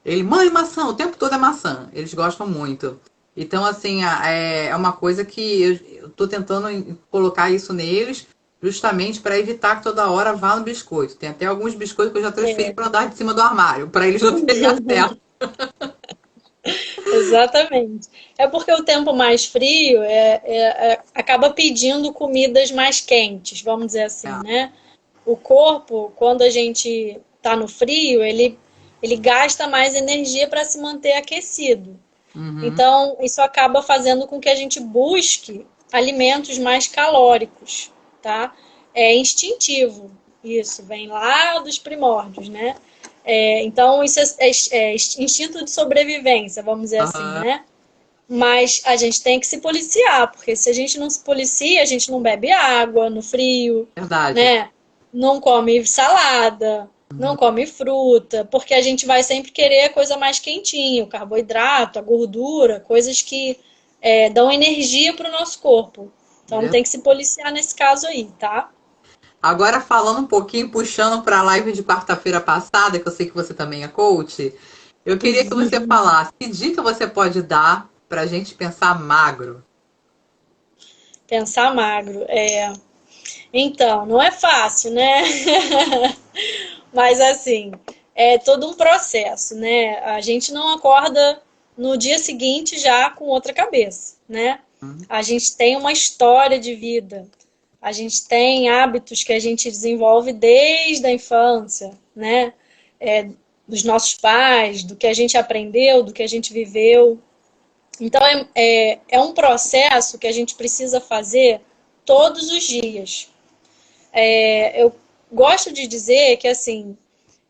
Ele, mãe, maçã, o tempo todo é maçã. Eles gostam muito. Então, assim, é uma coisa que eu tô tentando colocar isso neles. justamente para evitar que toda hora vá no biscoito. Tem até alguns biscoitos que eu já transferi É. para andar de cima do armário, para eles não terem acesso. Exatamente. É porque o tempo mais frio acaba pedindo comidas mais quentes, vamos dizer assim, É. né? O corpo, quando a gente está no frio, ele gasta mais energia para se manter aquecido. Uhum. Então, isso acaba fazendo com que a gente busque alimentos mais calóricos, tá? É instintivo, isso vem lá dos primórdios, né? Então, isso é instinto de sobrevivência, vamos dizer assim, Aham. né? Mas a gente tem que se policiar, porque se a gente não se policia, a gente não bebe água no frio, Verdade. né? Não come salada, não Uhum. come fruta, porque a gente vai sempre querer a coisa mais quentinha, o carboidrato, a gordura, coisas que dão energia para o nosso corpo. Então tem que se policiar nesse caso aí, tá? Agora falando um pouquinho, puxando para a live de quarta-feira passada, que eu sei que você também é coach, eu queria que você falasse que dica você pode dar para a gente pensar magro. Pensar magro. Então, não é fácil, né? Mas assim, é todo um processo, né? A gente não acorda no dia seguinte já com outra cabeça, né? Uhum. A gente tem uma história de vida, a gente tem hábitos que a gente desenvolve desde a infância, né? Dos nossos pais, do que a gente aprendeu, do que a gente viveu. Então é um processo que a gente precisa fazer todos os dias. Eu gosto de dizer que assim,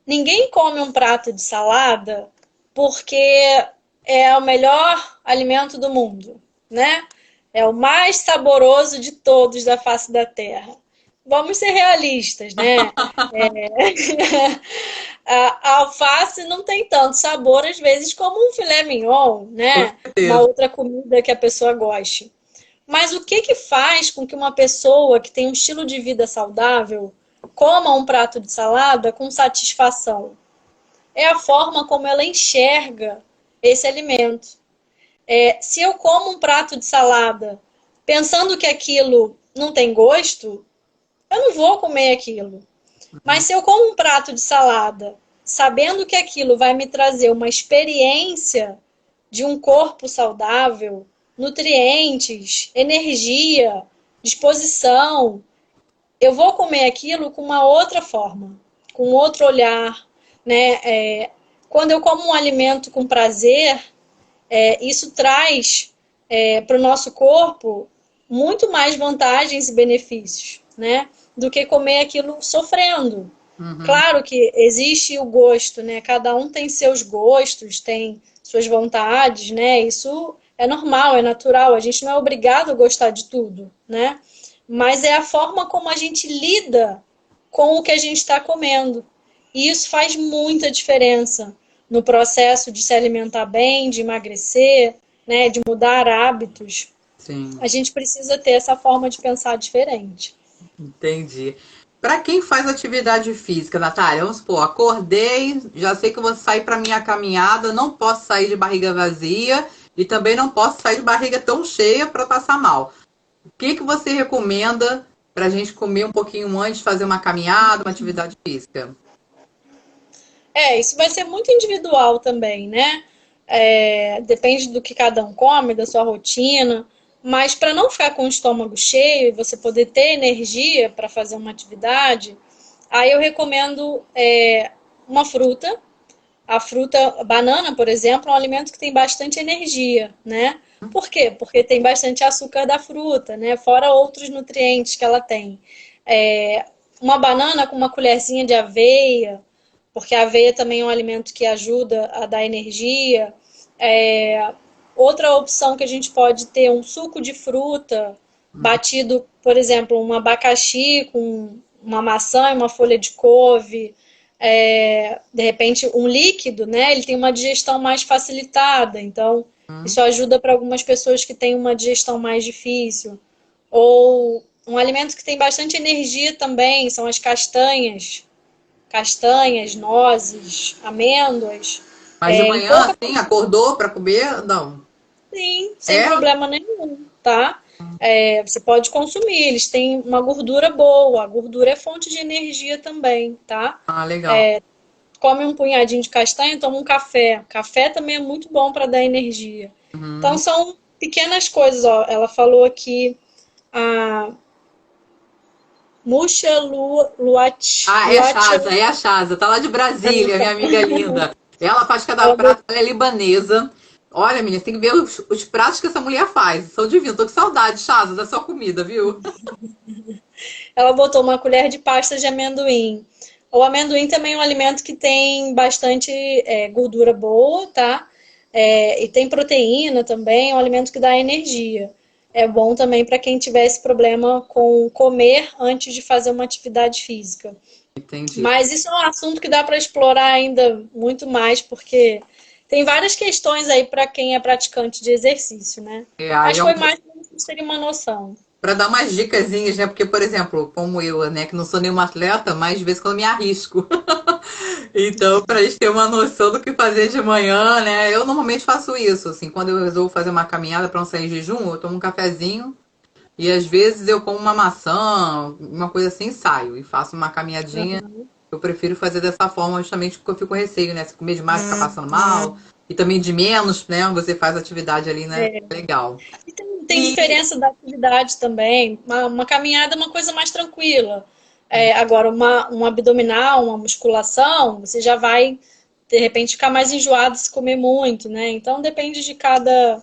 ninguém come um prato de salada porque é o melhor alimento do mundo, né? É o mais saboroso de todos da face da terra. Vamos ser realistas, né? A alface não tem tanto sabor, às vezes, como um filé mignon, Com né? Uma certeza. outra comida que a pessoa goste. Mas o que que faz com que uma pessoa que tem um estilo de vida saudável coma um prato de salada com satisfação? É a forma como ela enxerga esse alimento. Se eu como um prato de salada pensando que aquilo não tem gosto, eu não vou comer aquilo. Mas se eu como um prato de salada sabendo que aquilo vai me trazer uma experiência de um corpo saudável, nutrientes, energia, disposição, eu vou comer aquilo com uma outra forma, com outro olhar, né? Quando eu como um alimento com prazer, isso traz para o nosso corpo muito mais vantagens e benefícios, né? Do que comer aquilo sofrendo. Uhum. Claro que existe o gosto, né? Cada um tem seus gostos, tem suas vontades, né? Isso é normal, é natural. A gente não é obrigado a gostar de tudo, né? Mas é a forma como a gente lida com o que a gente está comendo. E isso faz muita diferença no processo de se alimentar bem, de emagrecer, né? De mudar hábitos. Sim, A gente precisa ter essa forma de pensar diferente. entendi. Para quem faz atividade física, Natália, vamos supor, acordei, já sei que eu vou sair para minha caminhada, não posso sair de barriga vazia e também não posso sair de barriga tão cheia para passar mal. O que que você recomenda para a gente comer um pouquinho antes de fazer uma caminhada, uma atividade física? Isso vai ser muito individual também, né? Depende do que cada um come, da sua rotina. Mas para não ficar com o estômago cheio e você poder ter energia para fazer uma atividade, aí eu recomendo uma fruta. A fruta, a banana, por exemplo, é um alimento que tem bastante energia, né? Por quê? Porque tem bastante açúcar da fruta, né? Fora outros nutrientes que ela tem. Uma banana com uma colherzinha de aveia, porque a aveia também é um alimento que ajuda a dar energia. Outra opção que a gente pode ter um suco de fruta batido, por exemplo, um abacaxi com uma maçã e uma folha de couve. De repente, um líquido, né? Ele tem uma digestão mais facilitada, então isso ajuda para algumas pessoas que têm uma digestão mais difícil. Ou um alimento que tem bastante energia também são as castanhas, nozes, amêndoas, Mas de em manhã, pouca assim, acordou para comer? Não. sim, sem É? problema nenhum, tá? Você pode consumir, eles têm uma gordura boa, a gordura é fonte de energia também, tá? Ah, legal. Come um punhadinho de castanha, toma um café. Café também é muito bom para dar energia. Então Uhum. são pequenas coisas, ó. Ela falou aqui a Musha Ah, Luatia, É a Chaza, tá lá de Brasília, minha amiga linda. Ela faz cada ela prato, ela é libanesa. Olha, menina, você tem que ver os pratos que essa mulher faz. São divinos. Tô com saudade, Chaza, da sua comida, viu? Ela botou uma colher de pasta de amendoim. O amendoim também é um alimento que tem bastante gordura boa, tá? E tem proteína também, é um alimento que dá energia. É bom também para quem tiver esse problema com comer antes de fazer uma atividade física. Entendi. Mas isso é um assunto que dá para explorar ainda muito mais, porque tem várias questões aí para quem é praticante de exercício, né? Aí Mas é foi um mais para vocês terem uma noção. para dar umas dicasinhas, né? Porque, por exemplo, como eu, né, que não sou nenhuma atleta, mas às vezes quando eu me arrisco. Então, para a gente ter uma noção do que fazer de manhã, né? Eu normalmente faço isso, assim, quando eu resolvo fazer uma caminhada para não sair em jejum, eu tomo um cafezinho e às vezes eu como uma maçã, uma coisa assim, e saio e faço uma caminhadinha. Eu prefiro fazer dessa forma justamente porque eu fico com receio, né? Se comer demais, ficar passando mal. E também de menos, né? Você faz atividade ali, né? Legal. E tem E diferença da atividade também. Uma caminhada é uma coisa mais tranquila. Agora, um abdominal, uma musculação, você já vai, de repente, ficar mais enjoado se comer muito, né? Então, depende de cada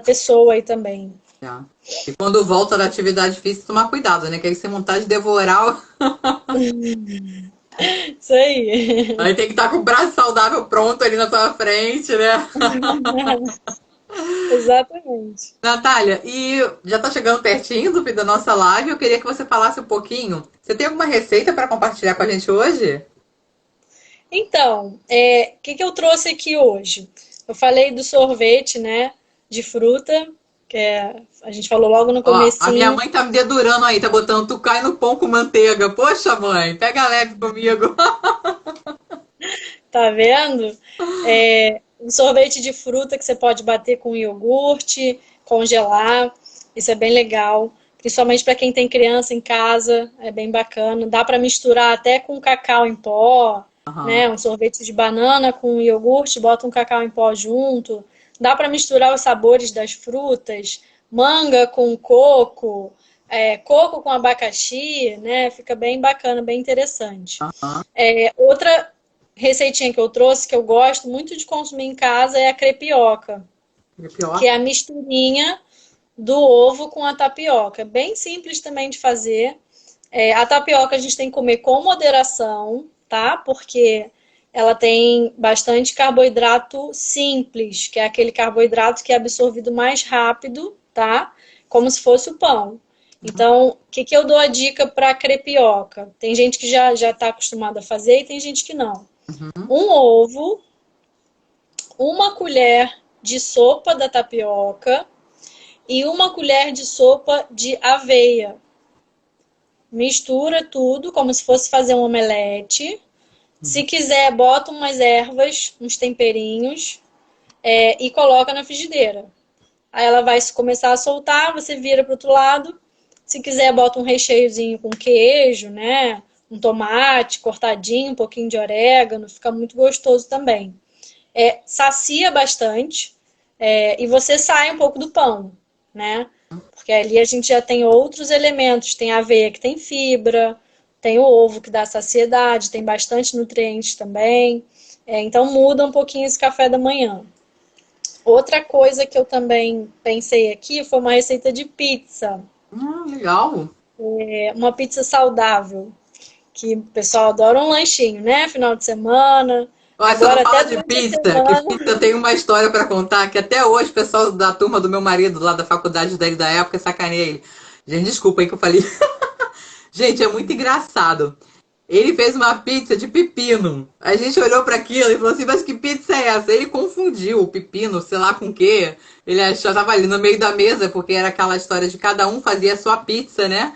pessoa aí também. tá. E quando volta da atividade física, tomar cuidado, né? Que aí você vontade de devorar, Isso aí. aí tem que estar com o braço saudável pronto ali na sua frente, né? Exatamente. Natália, e já tá chegando pertinho do fim da nossa live, eu queria que você falasse um pouquinho. Você tem alguma receita para compartilhar com a gente hoje? Então, o que eu trouxe aqui hoje? Eu falei do sorvete, né, de fruta, a gente falou logo no Ó, a minha comecinho. mãe tá me dedurando aí, tá botando tu cai no pão com manteiga. Poxa, mãe, pega leve comigo. Tá vendo? Um sorvete de fruta que você pode bater com iogurte, congelar. Isso é bem legal. Principalmente para quem tem criança em casa, é bem bacana. Dá para misturar até com cacau em pó, Aham. né? Um sorvete de banana com iogurte, bota um cacau em pó junto. Dá para misturar os sabores das frutas, manga com coco, coco com abacaxi, né? Fica bem bacana, bem interessante. Aham. Outra receitinha que eu trouxe, que eu gosto muito de consumir em casa, é a crepioca, que Crepioca. é a misturinha do ovo com a tapioca. Bem simples também de fazer. A tapioca a gente tem que comer com moderação, tá? Porque ela tem bastante carboidrato simples, que é aquele carboidrato que é absorvido mais rápido, tá? Como se fosse o pão. Então, o que eu dou a dica para crepioca? Tem gente que já está acostumada a fazer e tem gente que não. Uhum. Um ovo, uma colher de sopa da tapioca e uma colher de sopa de aveia. Mistura tudo como se fosse fazer um omelete. Se quiser, bota umas ervas, uns temperinhos e coloca na frigideira. Aí ela vai começar a soltar, você vira para o outro lado. Se quiser, bota um recheiozinho com queijo, né? Um tomate cortadinho, um pouquinho de orégano, fica muito gostoso também. Sacia bastante e você sai um pouco do pão, né? Porque ali a gente já tem outros elementos, tem a aveia que tem fibra, tem o ovo que dá saciedade, tem bastante nutrientes também. Então muda um pouquinho esse café da manhã. Outra coisa que eu também pensei aqui foi uma receita de pizza. Legal. Uma pizza saudável, que o pessoal adora um lanchinho, né? Final de semana, Olha, você não agora fala até de durante a pizza, que semana. pizza tem uma história para contar, que até hoje o pessoal da turma do meu marido, lá da faculdade dele da época, sacaneia ele. Gente, desculpa aí que eu falei. Gente, é muito engraçado. Ele fez uma pizza de pepino. A gente olhou para aquilo e falou assim: mas que pizza é essa? Ele confundiu o pepino, sei lá com o quê. Ele achou, tava ali no meio da mesa, porque era aquela história de cada um fazia a sua pizza, né?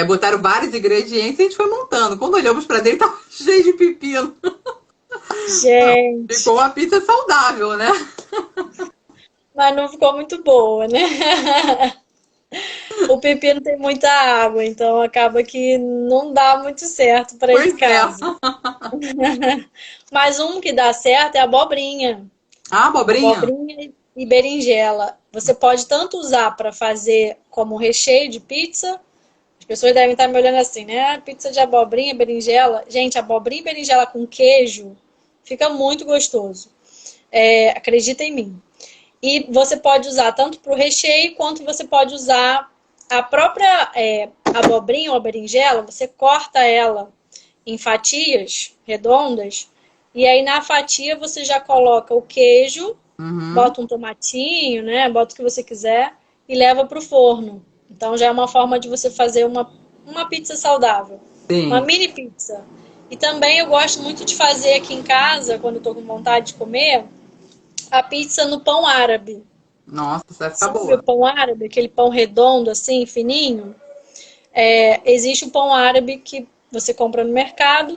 Botaram vários ingredientes e a gente foi montando. Quando olhamos para dentro, tava cheio de pepino. Gente, Ficou uma pizza saudável, né? mas não ficou muito boa, né? pepino tem muita água, então acaba que não dá muito certo para esse Pois é. caso. Mas um que dá certo é a abobrinha. Ah, abobrinha? Abobrinha e berinjela. Você pode tanto usar para fazer como recheio de pizza. As pessoas devem estar me olhando assim, né? Pizza de abobrinha, berinjela. Gente, abobrinha e berinjela com queijo fica muito gostoso. Acredita em mim. E você pode usar tanto para o recheio, quanto você pode usar a própria abobrinha ou berinjela. Você corta ela em fatias redondas. E aí na fatia você já coloca o queijo, Uhum. bota um tomatinho, né? Bota o que você quiser e leva para o forno. Então já é uma forma de você fazer uma pizza saudável, uma Sim. mini pizza. E também eu gosto muito de fazer aqui em casa, quando eu tô com vontade de comer, a pizza no pão árabe. Nossa, isso vai ficar Sabe o boa. pão árabe, aquele pão redondo assim, fininho? Existe o pão árabe que você compra no mercado,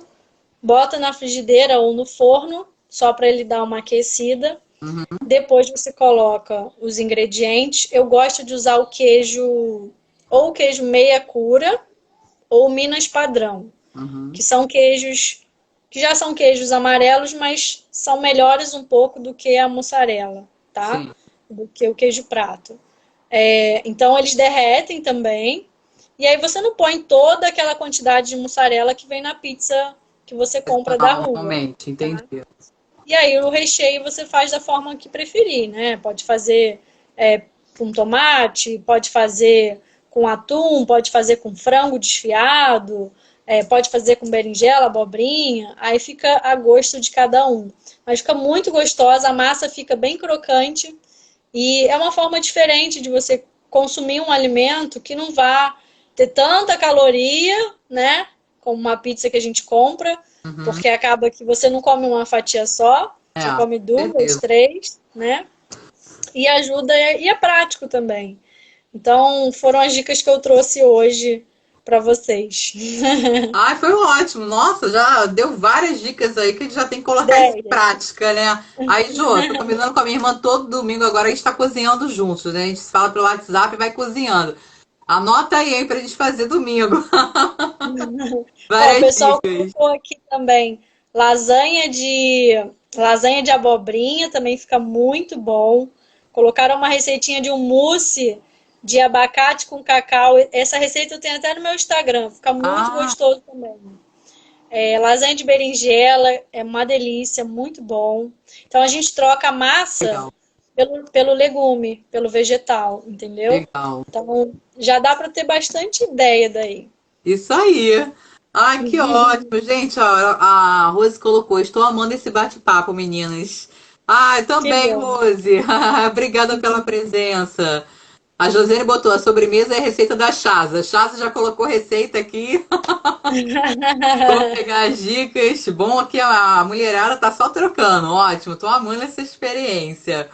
bota na frigideira ou no forno, só para ele dar uma aquecida. Uhum. Depois você coloca os ingredientes. Eu gosto de usar o queijo, ou o queijo meia cura, ou Minas padrão, que Uhum. são queijos que já são queijos amarelos, mas são melhores um pouco do que a mussarela, tá? Sim. Do que o queijo prato. Então eles derretem também. E aí você não põe toda aquela quantidade de mussarela que vem na pizza que você compra da rua, Normalmente, tá? entendi. E aí o recheio você faz da forma que preferir, né? Pode fazer com tomate, pode fazer com atum, pode fazer com frango desfiado, pode fazer com berinjela, abobrinha, aí fica a gosto de cada um. Mas fica muito gostosa, a massa fica bem crocante e é uma forma diferente de você consumir um alimento que não vá ter tanta caloria, né? Como uma pizza que a gente compra, Uhum. porque acaba que você não come uma fatia só, É, você come duas, certeza. três, né? E ajuda e é prático também. Então, foram as dicas que eu trouxe hoje para vocês. Ai, foi ótimo. Nossa, já deu várias dicas aí que a gente já tem que colocar isso em Ideias. prática, né? Aí, Jô, tô combinando com a minha irmã todo domingo, agora a gente tá cozinhando juntos, né? A gente se fala pelo WhatsApp e vai cozinhando. Anota aí, pra gente fazer domingo. Ó, o Várias pessoal dicas. colocou aqui também lasanha de abobrinha, também fica muito bom. Colocaram uma receitinha de um mousse de abacate com cacau. Essa receita eu tenho até no meu Instagram, fica muito Ah, gostoso também. Lasanha de berinjela é uma delícia, muito bom. Então a gente troca a massa legal, pelo legume, pelo vegetal, entendeu? legal. Então já dá para ter bastante ideia daí. Isso aí. Ai, que ótimo. Gente, ó, a Rose colocou, estou amando esse bate-papo, meninas. Ai, Que também, bom. Rose. Obrigada pela presença. A Josiane botou a sobremesa é a receita da Chaza. Chaza já colocou receita aqui. Vou pegar as dicas. Bom, aqui a mulherada tá só trocando. Ótimo, tô amando essa experiência.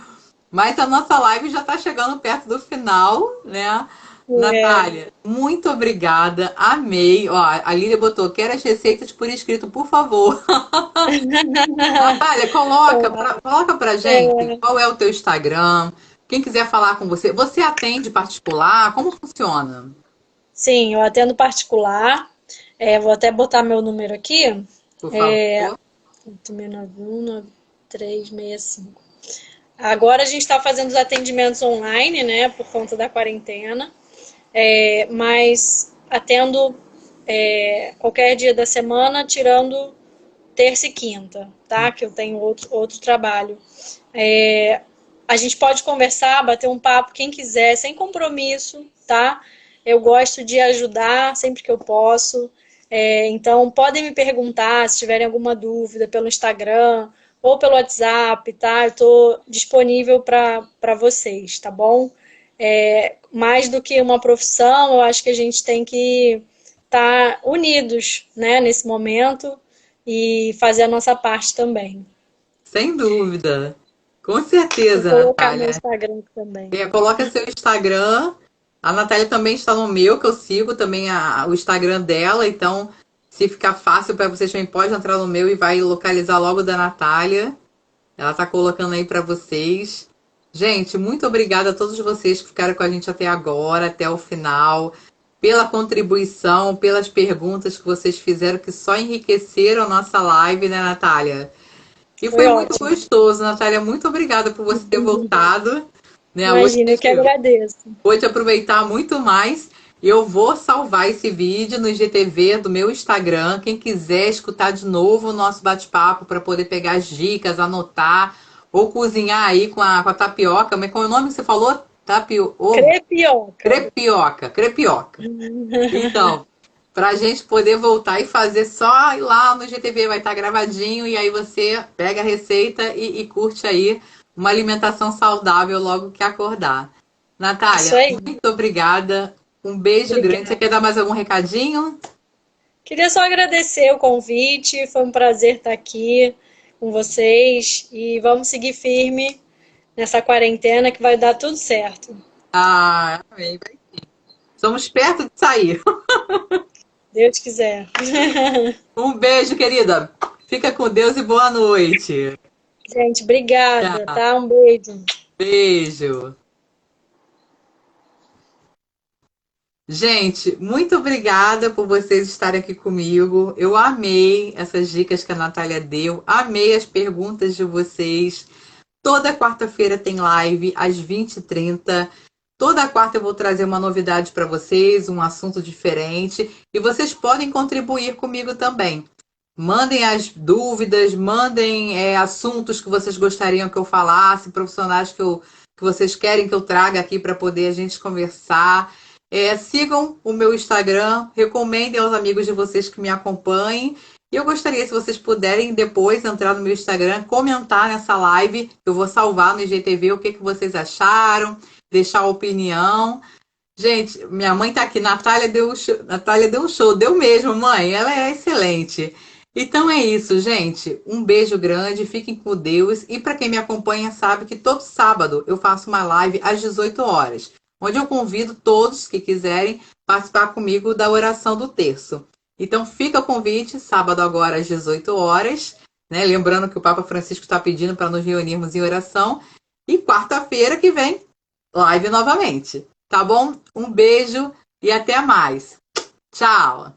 Mas a nossa live já tá chegando perto do final, né? É. Natália, muito obrigada. Amei. Ó, a Lília botou, quero as receitas por escrito, por favor. Natália, coloca pra gente qual é o teu Instagram. Quem quiser falar com você. Você atende particular? Como funciona? Sim, eu atendo particular. Vou até botar meu número aqui. Por É favor. 8691-9365. Agora a gente está fazendo os atendimentos online, né, por conta da quarentena. Mas atendo qualquer dia da semana, tirando terça e quinta, tá? Que eu tenho outro trabalho. A gente pode conversar, bater um papo, quem quiser, sem compromisso, tá? Eu gosto de ajudar sempre que eu posso. Então, podem me perguntar se tiverem alguma dúvida pelo Instagram ou pelo WhatsApp, tá? Eu estou disponível para vocês, tá bom? Mais do que uma profissão, eu acho que a gente tem que estar unidos, né, nesse momento e fazer a nossa parte também. Sem dúvida. Com Vou certeza, colocar meu Natália. Instagram também. Coloca seu Instagram. A Natália também está no meu, que eu sigo também o Instagram dela. Então, se ficar fácil para vocês, também pode entrar no meu e vai localizar logo da Natália. Ela tá colocando aí para vocês. Gente, muito obrigada a todos vocês que ficaram com a gente até agora, até o final, pela contribuição, pelas perguntas que vocês fizeram, que só enriqueceram a nossa live, né, Natália? E Foi foi muito ótimo. gostoso, Natália. Muito obrigada por você ter voltado. Né? Hoje a Imagina, eu que gente agradeço. pôde aproveitar muito mais. E eu vou salvar esse vídeo no IGTV do meu Instagram. Quem quiser escutar de novo o nosso bate-papo para poder pegar as dicas, anotar, ou cozinhar aí com a tapioca. Mas qual é o nome que você falou? Ovo? Crepioca. Crepioca, crepioca. Então, para a gente poder voltar e fazer só ir lá no GTV, vai estar gravadinho e aí você pega a receita e curte aí uma alimentação saudável logo que acordar. Isso Natália, aí. muito obrigada. Um beijo grande. Você Obrigada. quer dar mais algum recadinho? Queria só agradecer o convite, foi um prazer estar aqui com vocês e vamos seguir firme nessa quarentena que vai dar tudo certo. Ah, amém. Somos perto de sair. Deus quiser. Um beijo, querida. Fica com Deus e boa noite. Gente, obrigada, Tchau. tá? Um beijo. Beijo. Gente, muito obrigada por vocês estarem aqui comigo. Eu amei essas dicas que a Natália deu, amei as perguntas de vocês. Toda quarta-feira tem live às 20h30. Toda quarta eu vou trazer uma novidade para vocês, um assunto diferente. E vocês podem contribuir comigo também. Mandem as dúvidas, mandem assuntos que vocês gostariam que eu falasse, profissionais que vocês querem que eu traga aqui para poder a gente conversar. Sigam o meu Instagram, recomendem aos amigos de vocês que me acompanhem. E eu gostaria, se vocês puderem depois entrar no meu Instagram, comentar nessa live. Eu vou salvar no IGTV o que vocês acharam, deixar a opinião. Gente, minha mãe tá aqui. Natália deu um show, deu mesmo, mãe. Ela é excelente. Então é isso, gente. Um beijo grande, fiquem com Deus. E para quem me acompanha sabe que todo sábado eu faço uma live às 18 horas, onde eu convido todos que quiserem participar comigo da oração do terço. Então fica o convite, sábado agora às 18 horas, né? Lembrando que o Papa Francisco está pedindo para nos reunirmos em oração. E quarta-feira que vem, live novamente. Tá bom? Um beijo e até mais. Tchau!